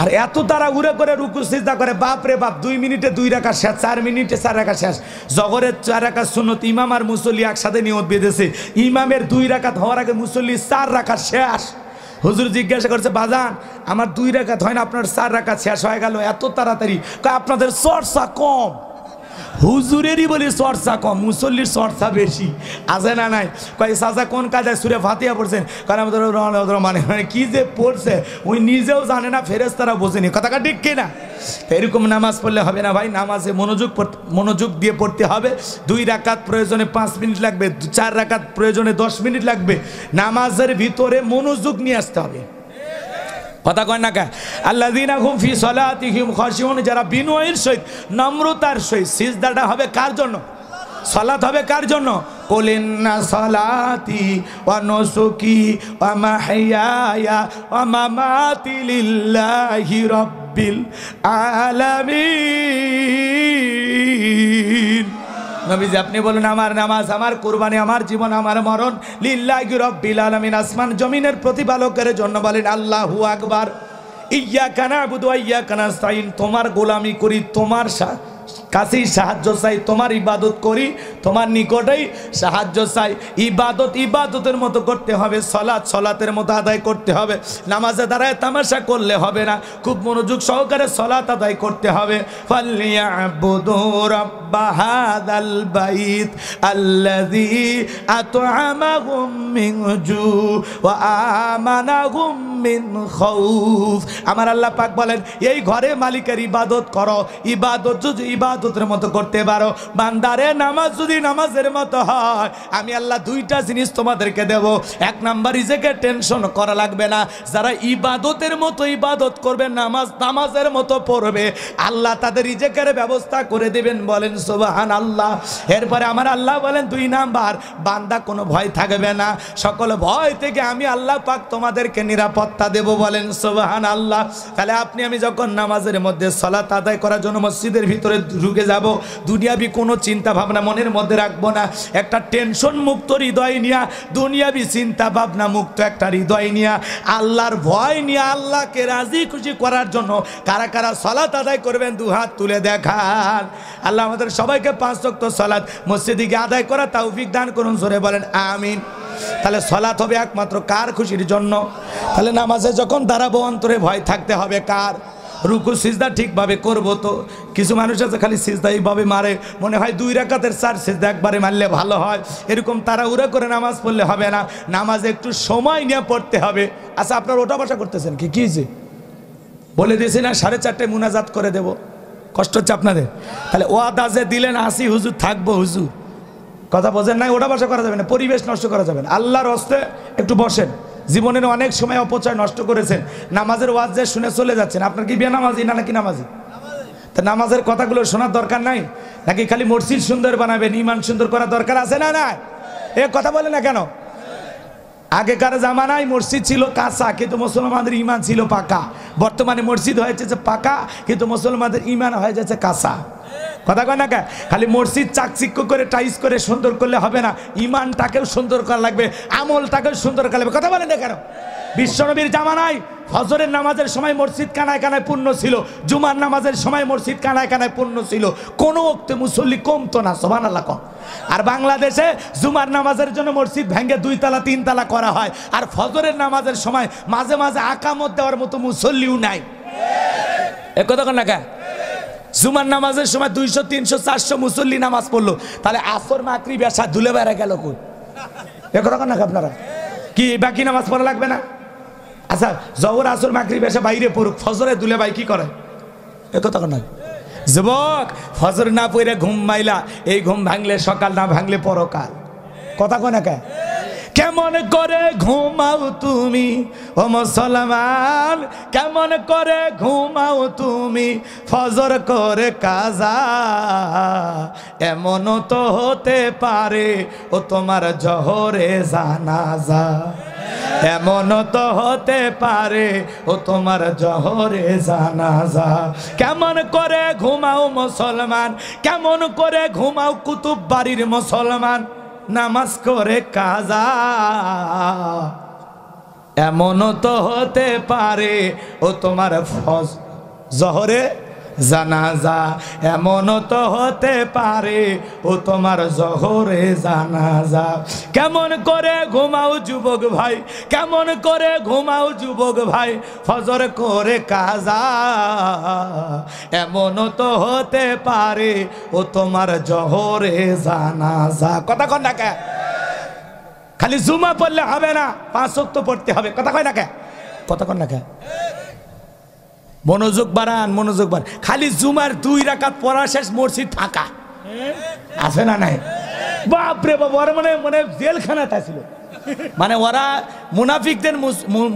আর এত তারা উড়ে করে রুকু সিজদা করে, বাপ রে বাপ, 2 মিনিটে 2 রাকাত শেষ, 4 মিনিটে 4 রাকাত শেষ। জোহরের 4 রাকাত সুন্নত, ইমাম আর মুসল্লি একসাথে নিয়ত বেঁধেছে, ইমামের 2 রাকাত হওয়ার আগে মুসল্লি 4 রাকাত শেষ। হুজুর জিজ্ঞাসা করছে বাজান আমার 2 রাকাত হয় না, আপনার 4 রাকাত শেষ হয়ে গেল এত তাড়াতাড়ি? আপনাদের চর্চা কম। হুজুরেরই বলি চর্চা কম, মুসল্লির চর্চা বেশি। আছে না নাই? কয় চাচা কোন কাজে সুরে ফাতিহা পড়ছেন? কারণ আমাদের মানে কি যে পড়ছে ওই নিজেও জানে না, ফেরেশতারা বোঝেনি। কথাটা ঠিক কিনা? এরকম নামাজ পড়লে হবে না ভাই। নামাজে মনোযোগ দিয়ে পড়তে হবে। 2 রাকাত প্রয়োজনে 5 মিনিট লাগবে, 4 রাকাত প্রয়োজনে 10 মিনিট লাগবে। নামাজের ভিতরে মনোযোগ নিয়ে আসতে হবে। কথা কয় না কে? আল্লাযীনা হুম ফি সালাতিহিম খাশিউন, যারা বিনয়ের সহিত নম্রতার সহিত সিজদাটা হবে কার জন্য? সালাত হবে কার জন্য? কুল ইন্না সালাতি ওয়া নুসুকি ওয়া মাহইয়ায়া ওয়া মামাতি লিল্লাহি রাব্বিল আলামিন। নবীজি আপনি বলেন আমার নামাজ, আমার কুরবানি, আমার জীবন, আমার মরণ লিল্লাহি রাব্বিল আলামিন, আসমান জমিনের প্রতিপালকের জন্য। বলেন আল্লাহু আকবার। ইয়্যাকা না'বুদু ওয়া ইয়্যাকা নাস্তাইন, তোমার গোলামি করি, তোমার কাছেই সাহায্য চাই, তোমার ইবাদত করি, তোমার নিকটেই সাহায্য চাই। ইবাদত ইবাদতের মতো করতে হবে, সালাত সালাতের মতো আদায় করতে হবে। নামাজে দাঁড়ায় তামাশা করলে হবে না, খুব মনোযোগ সহকারে সালাত আদায় করতে হবে। ফালইয়াবুদু রাব্বা হাযাল বাইত আল্লাযী আত'আমাহুম মিন জু ওয়া আমানাহুম মিন খাউফ। আমার আল্লাহ পাক বলেন এই ঘরে মালিকের ইবাদত করো, ইবাদত যদি ইবাদতের মতো করতে পারো, বান্দারে নামাজ যদি নামাজের মতো হয়, আমি আল্লাহ 2টা জিনিস তোমাদেরকে দেব। 1 নাম্বার, নিজেকে টেনশন করা লাগবে না। যারা ইবাদতের মতো ইবাদত করবে, নামাজ নামাজের মতো পড়বে, আল্লাহ তাদের রিজেকের ব্যবস্থা করে দেবেন। বলেন সুবহানাল্লাহ। এরপরে আমার আল্লাহ বলেন 2 নাম্বার, বান্দা কোনো ভয় থাকবে না, সকল ভয় থেকে আমি আল্লাহ পাক তোমাদেরকে নিরাপত্তা দেব। বলেন সুবহানাল্লাহ। তাহলে আপনি আমি যখন নামাজের মধ্যে সালাত আদায় করার জন্য মসজিদের ভিতরে ঢুকে যাব, দুনিয়াবি কোনো চিন্তা ভাবনা মনের মধ্যে রাখবো না। একটা টেনশন মুক্ত হৃদয় নিয়া, দুনিয়াবি চিন্তা ভাবনা মুক্ত একটা হৃদয় নিয়া, আল্লাহর ভয় নিয়ে আল্লাহকে রাজি খুশি করার জন্য কারা কারা সালাত আদায় করবেন 2 হাত তুলে দেখান। আল্লাহ আমাদের সবাইকে 5 ওয়াক্ত সালাত মসজিদে গিয়ে আদায় করা তৌফিক দান করুন। জোরে বলেন আমিন। তাহলে সালাত হবে একমাত্র কার? খুশির জন্য। তাহলে নামাজে যখন দাঁড়াবো অন্তরে ভয় থাকতে হবে কার? রুকু সিজদা ঠিকভাবে করবো তো। কিছু মানুষ আছে খালি সিজদা এইভাবে মারে, মনে হয় 2 রাকাতের 4 সিজদা একবারে মারলে ভালো হয়। এরকম তাড়াহুড়া করে নামাজ পড়লে হবে না, নামাজে একটু সময় নিয়ে পড়তে হবে। আচ্ছা আপনার ওটা বসা করতেছেন কি? কি যে বলে দিয়েছি না 4:30টায় মুনাজাত করে দেব, কষ্ট হচ্ছে আপনাদের? তাহলে ওয়াদা যে দিলেন আসি হুজুর থাকবো হুজুর, কথা বোঝেন নাই? ওটা বসা করা যাবে না, পরিবেশ নষ্ট করা যাবে না। আল্লাহর হস্তে একটু বসেন। জীবনের অনেক সময় অপচয় নষ্ট করেছেন, নামাজের ওয়াজ যে শুনে চলে যাচ্ছেন। আপনার কি বেনামাজি না নাকি নামাজি? তা নামাজের কথাগুলো শোনার দরকার নাই নাকি? খালি মসজিদ সুন্দর বানাবেন, ইমান সুন্দর করার দরকার আছে না? না, এ কথা বলে না কেন? আগেকার জামানায় মসজিদ ছিল কাঁচা, কিন্তু মুসলমানদের ইমান ছিল পাকা। বর্তমানে মসজিদ হয়েছে যে পাকা, কিন্তু মুসলমানদের ইমান হয়ে যাচ্ছে কাঁচা। কথা কয় না কে? খালি মসজিদ চাকচিক্য করে টাইস করে সুন্দর করলে হবে না, ইমানটাকেও সুন্দর করা লাগবে, আমলটাকেও সুন্দর করা লাগবে। কথা বলেন না কেন? বিশ্বনবীর জামানায় ফজরের নামাজের সময় মসজিদ কানায় কানায় পূর্ণ ছিল, জুমার নামাজের সময় মসজিদ কানায় কানায় পূর্ণ ছিল, কোনো ওয়াক্তে মুসল্লি কমতো না। সুবহানাল্লাহ। আর বাংলাদেশে জুমার নামাজের জন্য মসজিদ ভেঙে 2 তলা 3 তলা করা হয়, আর ফজরের নামাজের সময় মাঝে মাঝে আকামত দেওয়ার মতো মুসল্লিও নাই। এ কথা কন না কে? জুমার নামাজের সময় 200 300 400 মুসল্লি নামাজ পড়লো, তাহলে আসর মাগরিব এশা ধুলে বেড়া গেল কই? এ কথা কন না আপনারা? কি বাকি নামাজ পড়া লাগবে না? আচ্ছা, জহর আসর মাগরিব এসে বাইরে পড়ুক, ফজরে দুলে ভাই কি করে? এ কথা কন না? যুবক, ফজর না পড়ে ঘুম মাইলা, এই ঘুম ভাঙলে সকাল, না ভাঙলে পরকাল। কথা কয় না কে? কেমন করে ঘুমাও তুমি ও মুসলমান, কেমন করে ঘুমাও তুমি ফজর করে কাজা, এমন তো হতে পারে ও তোমার জহরে জানাজা, এমন তো হতে পারে ও তোমার জহরে জানাজা। কেমন করে ঘুমাও মুসলমান, কেমন করে ঘুমাও কুতুব বাড়ির মুসলমান, নামাজ করে কাজা, এমন তো হতে পারে ও তোমার জহরে জানাজা, এমন তো হতে পারে ও তোমার জহরে জানাজা। কেমন করে ঘুমাও যুবক ভাই, কেমন করে ঘুমাও যুবক ভাই ফজর করে কাজা, এমন তো হতে পারে ও তোমার জহরে জানাজা। কথা কন না কে? খালি জুমা পড়লে হবে না, 5 ওয়াক্ত পড়তে হবে। কথা কয় না কে? কথা কন না কে? মনোযোগ বাড়ান, মনোযোগ বাড়ান। খালি জুমার 2 রাকাত পড়া শেষ, মসজিদ ফাঁকা আছে না নাই? বাপরে বাবা, ওরা মানে জেলখানাতে ছিল। মানে ওরা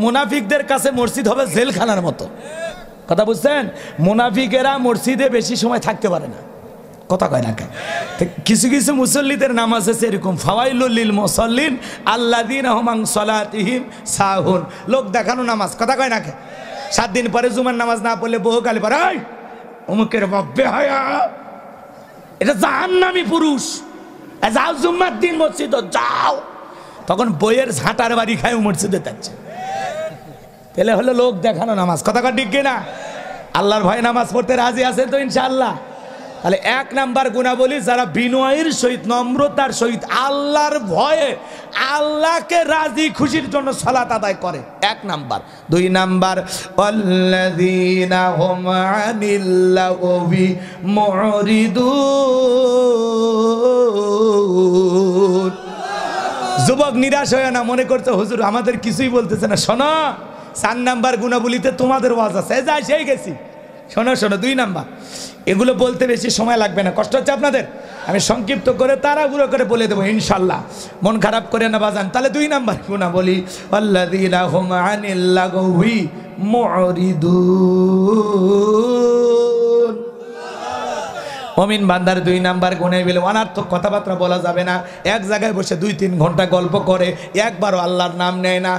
মুনাফিকদের কাছে মসজিদ হবে জেলখানার মতো। কথা বুঝছেন? মুনাফিকেরা মসজিদে বেশি সময় থাকতে পারে না। কথা কয় না কে? কিছু কিছু মুসল্লিদের নামাজ আছে এরকম, ফাওয়াইলুল লিল মুসাল্লিন আল্লাযীনা হুম আন সালাতিহিম সাহুন, লোক দেখানো নামাজ। কথা কয় না কে? 7 দিন পরে জুমার নামাজ না পড়লে বহু গালি পড়ে, এই অমুকের বাব্বে হায়া, এটা জাহান্নামী পুরুষ, যাও জুম্মার দিন মসজিদ যাও। তখন বইয়ের ঝাঁটার বাড়ি খায় মসজিদে যাচ্ছে, তাহলে হলো লোক দেখানো নামাজ। কথা কয় ঠিক কিনা? আল্লাহর ভয়ে নামাজ পড়তে রাজি আছেন তো ইনশাআল্লাহ? তাহলে 1 নাম্বার গুণাবলী, যারা বিনয়ের সহিত, নম্রতার সহিত, আল্লাহর ভয়ে, আল্লাহকে রাজি খুশির জন্য সালাত আদায় করে, 1 নাম্বার। 2 নাম্বার, আল্লাযীনা হুম আনিল লাগবি মুরিদুন। যুবক নিরাশ হয় না, মনে করছে হুজুর আমাদের কিছুই বলতেছে না। শোনো, 4 নাম্বার গুণাবলীতে তোমাদের ওয়াজ আছে, যাই সেই গেছি। শোনো শোনো, 2 নাম্বার, এগুলো বলতে বেশি সময় লাগবে না, কষ্ট হচ্ছে আপনাদের, আমি সংক্ষিপ্ত করে তাড়াহুড়ো করে বলে দেবো ইনশাল্লাহ, মন খারাপ করে না বাজান। তাহলে 2 নাম্বার গুণা বলি, আল্লাযীনা হুম আনিল লাগবি মুরিদুন। মুমিন বান্দার 2 নাম্বার গুণে বলে অনার্থক কথাবার্তা বলা যাবে না। এক জায়গায় বসে 2-3 ঘন্টা গল্প করে, একবারও আল্লাহর নাম নেয় না।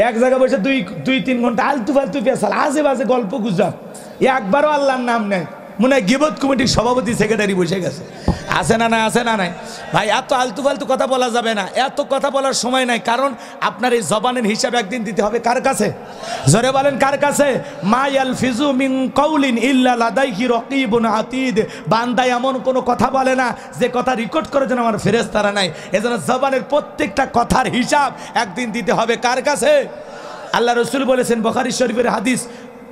এক জায়গায় বসে 2-3 ঘন্টা আলতু ফালতু পেশাল আজে বাজে গল্প গুজব, একবারও আল্লাহর নাম নেয়। মনে হয় গিবত কমিটির সভাপতি সেক্রেটারি বসে গেছে। আছে না নাই? আছে না নাই? ভাই, এত আলতু ফালতু কথা বলা যাবে না, এত কথা বলার সময় নাই। কারণ আপনার এই জবানের হিসাব একদিন দিতে হবে কার কাছে? জোরে বলেন কার কাছে? মা ইয়ালফিজু মিন কাউলিন ইল্লা লাদাইহি রাকিবুন আতীদ। বান্দা এমন কোনো কথা বলে না যে কথা রেকর্ড করে যেন আমার ফেরেশতারা নাই। এজন্য জবানের প্রত্যেকটা কথার হিসাব একদিন দিতে হবে কার কাছে? আল্লাহ রসুল বলেছেন, বুখারী শরীফের হাদিস,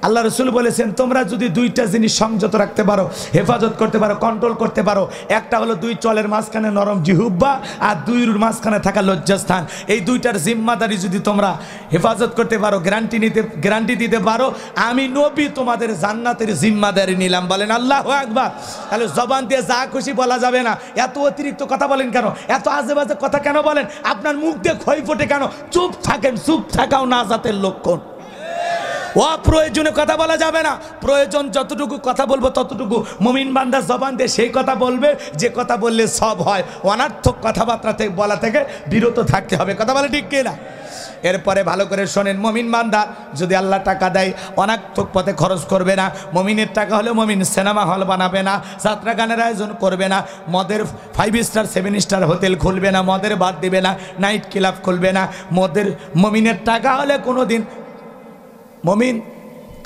আল্লাহ রসুল বলেছেন, তোমরা যদি 2টা জিনিস সংযত রাখতে পারো, হেফাজত করতে পারো, কন্ট্রোল করতে পারো, একটা হলো 2 চলের মাঝখানে নরম জিহুব্বা, আর 2 মাঝখানে থাকা লজ্জাস্থান। এই 2টার জিম্মাদারি যদি তোমরা হেফাজত করতে পারো, গ্যারান্টি দিতে পারো, আমি নবী তোমাদের জান্নাতের জিম্মাদারি নিলাম। বলেন আল্লাহু আকবার। তাহলে জবান দিয়ে যা খুশি বলা যাবে না। এত অতিরিক্ত কথা বলেন কেন? এত আজে বাজে কথা কেন বলেন? আপনার মুখ দিয়ে ক্ষয় ফোটে কেন? চুপ থাকেন, চুপ থাকাও নাজাতের লক্ষণ। অপ্রয়োজনে কথা বলা যাবে না। প্রয়োজন যতটুকু কথা বলবো ততটুকু মুমিন বান্দা জবান দিয়ে সেই কথা বলবে যে কথা বললে সব হয়। অনার্থক কথাবার্তা থেকে বলা থেকে বিরত থাকতে হবে। কথা বলে ঠিক কিনা? এরপরে ভালো করে শোনেন, মুমিন বান্দা যদি আল্লাহ টাকা দেয় অনার্থক পথে খরচ করবে না। মুমিনের টাকা হলে মুমিন সিনেমা হল বানাবে না, যাত্রা গানের আয়োজন করবে না, মদের 5 স্টার 7 স্টার হোটেল খুলবে না, মদের বাদ দিবে না, নাইট ক্লাব খুলবে না। মুমিনের টাকা হলে কোনো দিন মুমিন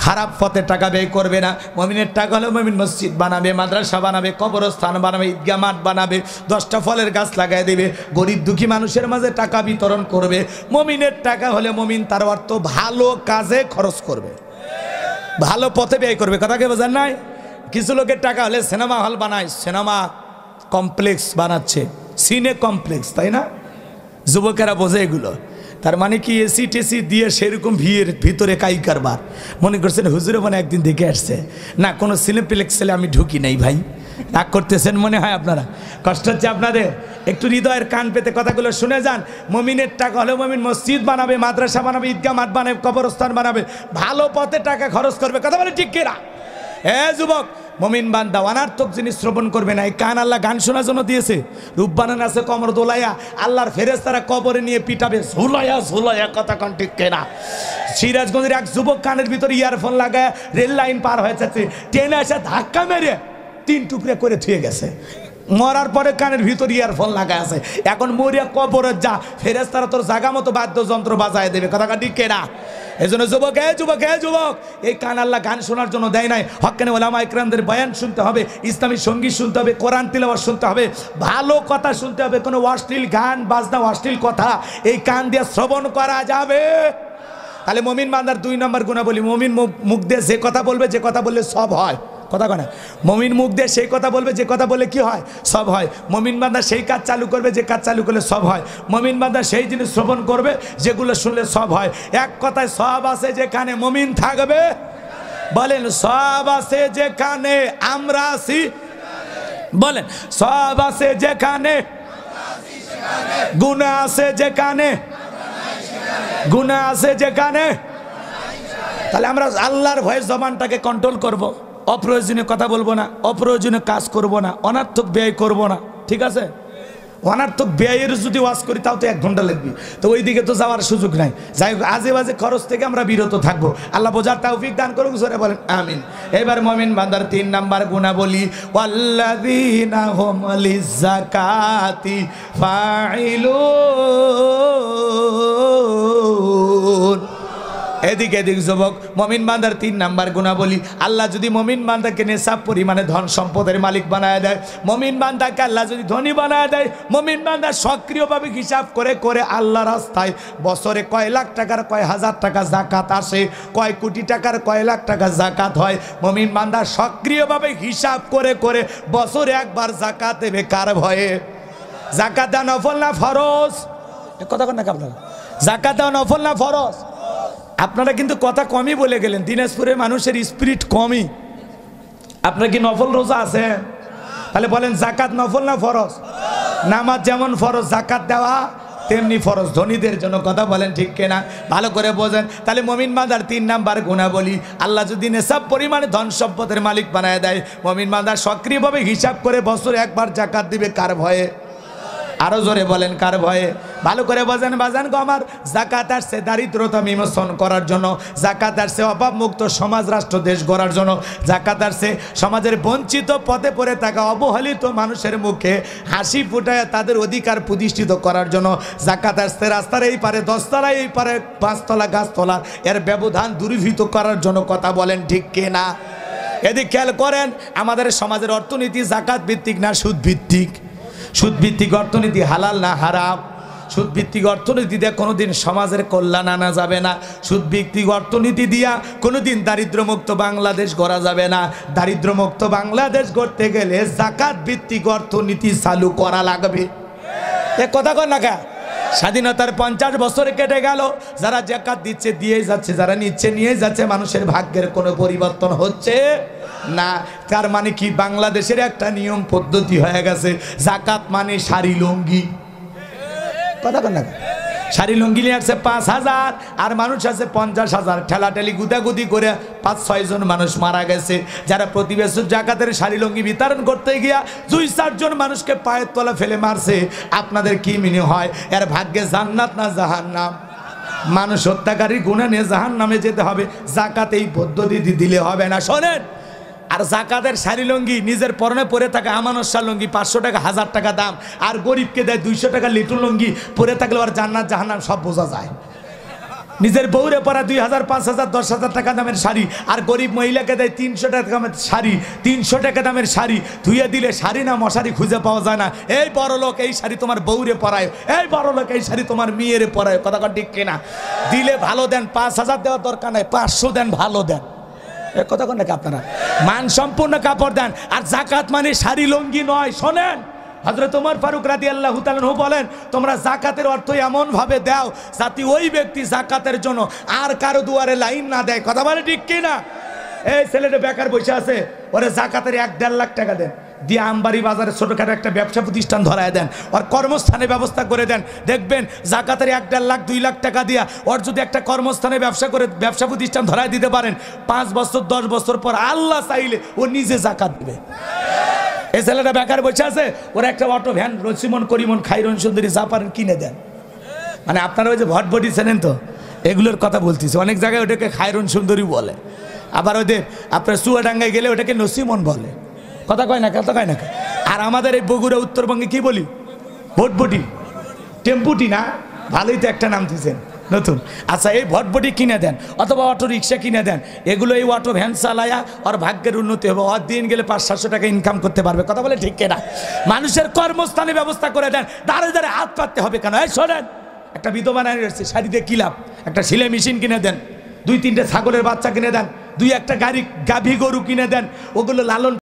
খারাপ পথে টাকা ব্যয় করবে না। মুমিনের টাকা হলে মুমিন মসজিদ বানাবে, মাদ্রাসা বানাবে, কবরস্থান বানাবে, ঈদগাহ মাঠ বানাবে, 10টা ফলের গাছ লাগাই দেবে, গরিব দুঃখী মানুষের মাঝে টাকা বিতরণ করবে। মুমিনের টাকা হলে মুমিন তার অর্থ ভালো কাজে খরচ করবে, ভালো পথে ব্যয় করবে। কথাকে বোঝেন নাই? কিছু লোকের টাকা হলে সিনেমা হল বানায়, সিনেমা কমপ্লেক্স বানাচ্ছে, সিনে কমপ্লেক্স, তাই না? যুবকেরা বোঝে এগুলো। তার মানে কি এসি টেসি দিয়ে সেরকম ভিড়ের ভিতরে কাই কারবার। মনে করছেন হুজুরে মনে একদিন দেখে আসছে, না কোনো সিনেপ্লেক্সে আমি ঢুকি নাই ভাই। রাগ করতেছেন মনে হয় আপনারা? কষ্ট হচ্ছে আপনাদের? একটু হৃদয়ের কান পেতে কথাগুলো শুনে যান। মুমিনের টাকা হলে মুমিন মসজিদ বানাবে, মাদ্রাসা বানাবে, ঈদগাহ মাঠ বানাবে, কবরস্থান বানাবে, ভালো পথে টাকা খরচ করবে। কথা বলে ঠিক কিনা? যুবক, মুমিন বান্দা অনার্থক জিনিস শ্রবণ করবে না। এই কান আল্লাহ গান শোনার জন্য দিয়েছে। রূপ বানান আছে কমর দোলাইয়া, আল্লাহর ফেরেশতারা কবরে নিয়ে পিটাবে ঝুলাইয়া ঝুলাইয়া। কথা কন ঠিক কিনা? সিরাজগঞ্জের এক যুবক কানের ভিতরে ইয়ারফোন লাগায় রেল লাইন পার হয়ে যাচ্ছে, ট্রেনে এসে ধাক্কা মেরে 3 টুকরে করে থুয়ে গেছে। মরার পরে কানের ভিতর ইয়ারফোন লাগায় আছে। এখন মরিয়া কবরে যা, ফেরেশতারা তোর জায়গা মতো বাদ্যযন্ত্র বাজায় দেবে। কথা ঠিক কিনা? এই জন্য যুবক, যুবক, যুবক, এই কান আল্লাহ গান শোনার জন্য দেয় নাই। হক্কানি ওলামা ইকরামদের বয়ান শুনতে হবে, ইসলামী সঙ্গীত শুনতে হবে, কোরআন তিলাওয়াত শুনতে হবে, ভালো কথা শুনতে হবে। কোনো অশ্লীল গান বাজনা, অশ্লীল কথা এই কান দিয়ে শ্রবণ করা যাবে? তাহলে মুমিন বান্দার 2 নম্বর গুণাবলী, মুমিন মুখ দিয়ে যে কথা বলবে, যে কথা বললে সব হয়। কথা কয় না? মুমিন মুখ দিয়ে সেই কথা বলবে যে কথা বললে কি হয়? সব হয়। মুমিন বান্দা সেই কাজ চালু করবে যে কাজ চালু করলে সব হয়। মুমিন বান্দা সেই জিনিস শ্রবণ করবে যেগুলো শুনলে সব হয়। এক কথায় সব আছে যেখানে মুমিন থাকবে। বলেন সব আছে যেখানে আমরা আছি। বলেন সব আছে যেখানে, গুনাহ আছে যেখানে, গুনাহ আছে যেখানে। তাহলে আমরা আল্লাহর ভয়ে জবানটাকে কন্ট্রোল করব। অপ্রয়োজনীয় কথা বলবো না, অপ্রয়োজনীয় কাজ করব না, অনার্থক ব্যয় করব না। ঠিক আছে? অনার্থক ব্যয়ের যদি ওয়াজ করি তাও তো 1 ঘন্টা লাগবে, তো ওই দিকে তো যাওয়ার সুযোগ নাই। যাই হোক, আজে বাজে খরচ থেকে আমরা বিরত থাকবো। আল্লাহ বোঝার তৌফিক দান করুক, জোরে বলেন আমিন। এবার মুমিন বান্দার 3 নাম্বার গুণাবলী, ওয়াল্লাযীনা হুম লিযাকাতি ফাইলুন। এদিক এদিক যুবক, মুমিন বান্দার 3 নাম্বার গুণাবলী, আল্লাহ যদি মুমিন বান্দাকে নেশাব পরিমাণে ধন সম্পদের মালিক বানায় দেয়, মুমিন বান্দাকে আল্লাহ যদি ধনী বানায় দেয়, মুমিন বান্দা সক্রিয়ভাবে হিসাব করে করে আল্লাহ রাস্তায় বছরে কয় লাখ টাকার কয় হাজার টাকা যাকাত আসে, কয় কোটি টাকার কয় লাখ টাকা যাকাত হয়। মুমিন বান্দা সক্রিয়ভাবে হিসাব করে করে বছরে একবার যাকাত দেবে। কার ভয়ে? যাকাত দেওয়া নফল না ফরজ? কথা কন না আপনারা? যাকাত দেওয়া নফল না ফরজ? আপনারা কিন্তু কথা কমই বলে গেলেন। দিনাজপুরের মানুষের স্পিরিট কমই। আপনার কি নফল রোজা আছে? তাহলে বলেন যাকাত নফল না ফরজ? নামাজ যেমন ফরজ, যাকাত দেওয়া তেমনি ফরজ ধনীদের জন্য। কথা বলেন ঠিক কিনা? ভালো করে বোঝেন। তাহলে মুমিন বান্দার 3 নাম্বার গুণাবলী, আল্লাহ যদি নেশাব পরিমাণে ধন সম্পদের মালিক বানায় দেয়, মুমিন বান্দা সক্রিয়ভাবে হিসাব করে বছরে একবার যাকাত দিবে। কার ভয়ে? আরো জোরে বলেন কার ভয়ে? ভালো করে বোঝেন বাজান গো আমার। যাকাত আসছে দারিদ্রতা বিমোচন করার জন্য, যাকাত আসছে অভাব মুক্ত সমাজ রাষ্ট্র দেশ গড়ার জন্য, যাকাত আসছে সমাজের বঞ্চিত পথে পড়ে থাকা অবহেলিত মানুষের মুখে হাসি ফুটায় তাদের অধিকার প্রতিষ্ঠিত করার জন্য, যাকাত আসছে রাস্তার এই পারে 10 তলা, এই পারে 5 তলা গাছতলা এর ব্যবধান দূরীভূত করার জন্য। কথা বলেন ঠিক কিনা? এদিক খেয়াল করেন, আমাদের সমাজের অর্থনীতি যাকাত ভিত্তিক না সুদ ভিত্তিক? সুদ ভিত্তিক অর্থনীতি হালাল না হারাম? সুদ ভিত্তিক অর্থনীতি দিয়ে কোনোদিন সমাজের কল্যাণ আনা যাবে না। সুদ ভিত্তিক অর্থনীতি দিয়া কোনোদিন দারিদ্র্যমুক্ত বাংলাদেশ গড়া যাবে না। দারিদ্র্যমুক্ত বাংলাদেশ গড়তে গেলে যাকাত ভিত্তিক অর্থনীতি চালু করা লাগবে। এ কথা কর না কা? স্বাধীনতার 50 বছর কেটে গেল, যারা যাকাত দিচ্ছে দিয়ে যাচ্ছে, যারা নিচ্ছে নিয়ে যাচ্ছে, মানুষের ভাগ্যের কোনো পরিবর্তন হচ্ছে না। তার মানে কি? বাংলাদেশের একটা নিয়ম পদ্ধতি হয়ে গেছে, যাকাত মানে শাড়ি লুঙ্গি। কথা বল না? শাড়ি লুঙ্গি নিয়ে আসছে 5,000 আর মানুষ আছে 50,000, ঠেলাঠেলি গুদাগুদি করে 5-6 জন মানুষ মারা গেছে। যারা প্রতিবেশক জাকাতের শাড়ি লুঙ্গি বিতরণ করতে গিয়া 2-4 জন মানুষকে পায়ের তলা ফেলে মারছে। আপনাদের কি মনে হয় এর ভাগ্যে জান্নাত না জাহান্নাম? মানুষ হত্যাকারী গুনাহ নিয়ে জাহান্নামে যেতে হবে, জাকাত এই পদ্ধতি দিলে হবে না। শোনেন, আর জাকাতের শাড়ি লুঙ্গি নিজের পরনে পরে থাকা আমানত শাহ লুঙ্গি 500 টাকা 1000 টাকা দাম, আর গরিবকে দেয় 200 টাকা লিটল লুঙ্গি, পরে থাকলে আর জান্নাত জাহান্নাম সব বোঝা যায়। নিজের বউরে পরা 2000 5000 10,000 টাকা দামের শাড়ি, আর গরিব মহিলাকে দেয় 300 টাকা দামের শাড়ি, 300 টাকা দামের শাড়ি ধুয়ে দিলে শাড়ি না মশারি খুঁজে পাওয়া যায় না। এই বড় লোক এই শাড়ি তোমার বউরে পরায়, এই বড় লোক এই শাড়ি তোমার মেয়েরে পরায়, কথা ঠিক কিনা? দিলে ভালো দেন, 5000 দেওয়ার দরকার নাই, 500 দেন, ভালো দেন। কথা কোন নাকি আপনারা? মানসম্পন্ন কাপড় দেন। আর জাকাত মানে শাড়ি লুঙ্গি নয়। শোনেন, হযরত ওমর ফারুক রাদিয়াল্লাহু তাআলা আনহু বলেন, তোমরা জাকাতের অর্থ এমন ভাবে দাও যাতে ওই ব্যক্তি জাকাতের জন্য আর কারো দুয়ারে লাইন না দেয়। কথা বলে ঠিক কি না? এই ছেলেটা বেকার বসে আছে, ওরে জাকাতের 1-1.5 লাখ টাকা দেন, দিয়ে আমবাড়ি বাজারে ছোটখাটো একটা ব্যবসা প্রতিষ্ঠান ধরায় দেন, ওর কর্মস্থানের ব্যবস্থা করে দেন। দেখবেন জাকাতের 1-1.5 লাখ 2 লাখ টাকা দিয়া ওর যদি একটা কর্মস্থানে ব্যবসা প্রতিষ্ঠান ধরায় দিতে পারেন, 5 বছর 10 বছর পর আল্লাহ চাইলে ও নিজে জাকাত দেবে। এই ছেলেটা বেকার বসে আছে, ওরা একটা অটো ভ্যান রসিমন করিমন খাইরন সুন্দরী যা পারেন কিনে দেন। মানে আপনারা ওই যে ভটভটি চেনেন তো, এগুলোর কথা বলতেছি। অনেক জায়গায় ওটাকে খাইরন সুন্দরী বলে, আবার ওদের আপনার চুয়াডাঙ্গায় গেলে ওটাকে নসিমন বলে। কথা কয় না, কথা কয় না। আর আমাদের এই বগুড়া উত্তরবঙ্গে কি বলি? ভটভটি, টেম্পুটি না, ভালোই তো একটা নাম দিয়েছেন নতুন। আচ্ছা, এই ভটভটি কিনে দেন অথবা অটো রিক্সা কিনে দেন, এগুলো এই অটো ভ্যান চালায়া ওর ভাগ্যের উন্নতি হবে, ওর দিন গেলে 500-700 টাকা ইনকাম করতে পারবে। কথা বলে ঠিক কিনা? মানুষের কর্মস্থানে ব্যবস্থা করে দেন, দাঁড়ে দাঁড়ে হাত পাততে হবে কেন? এই শোনেন, একটা বিধবা নারী আসছে, শাড়ি দিয়ে কি লাভ? একটা সেলাই মেশিন কিনে দেন, 2-3টে ছাগলের বাচ্চা কিনে দেন, 2-1টা গাভী গরু কিনে দেন, ওগুলো লালন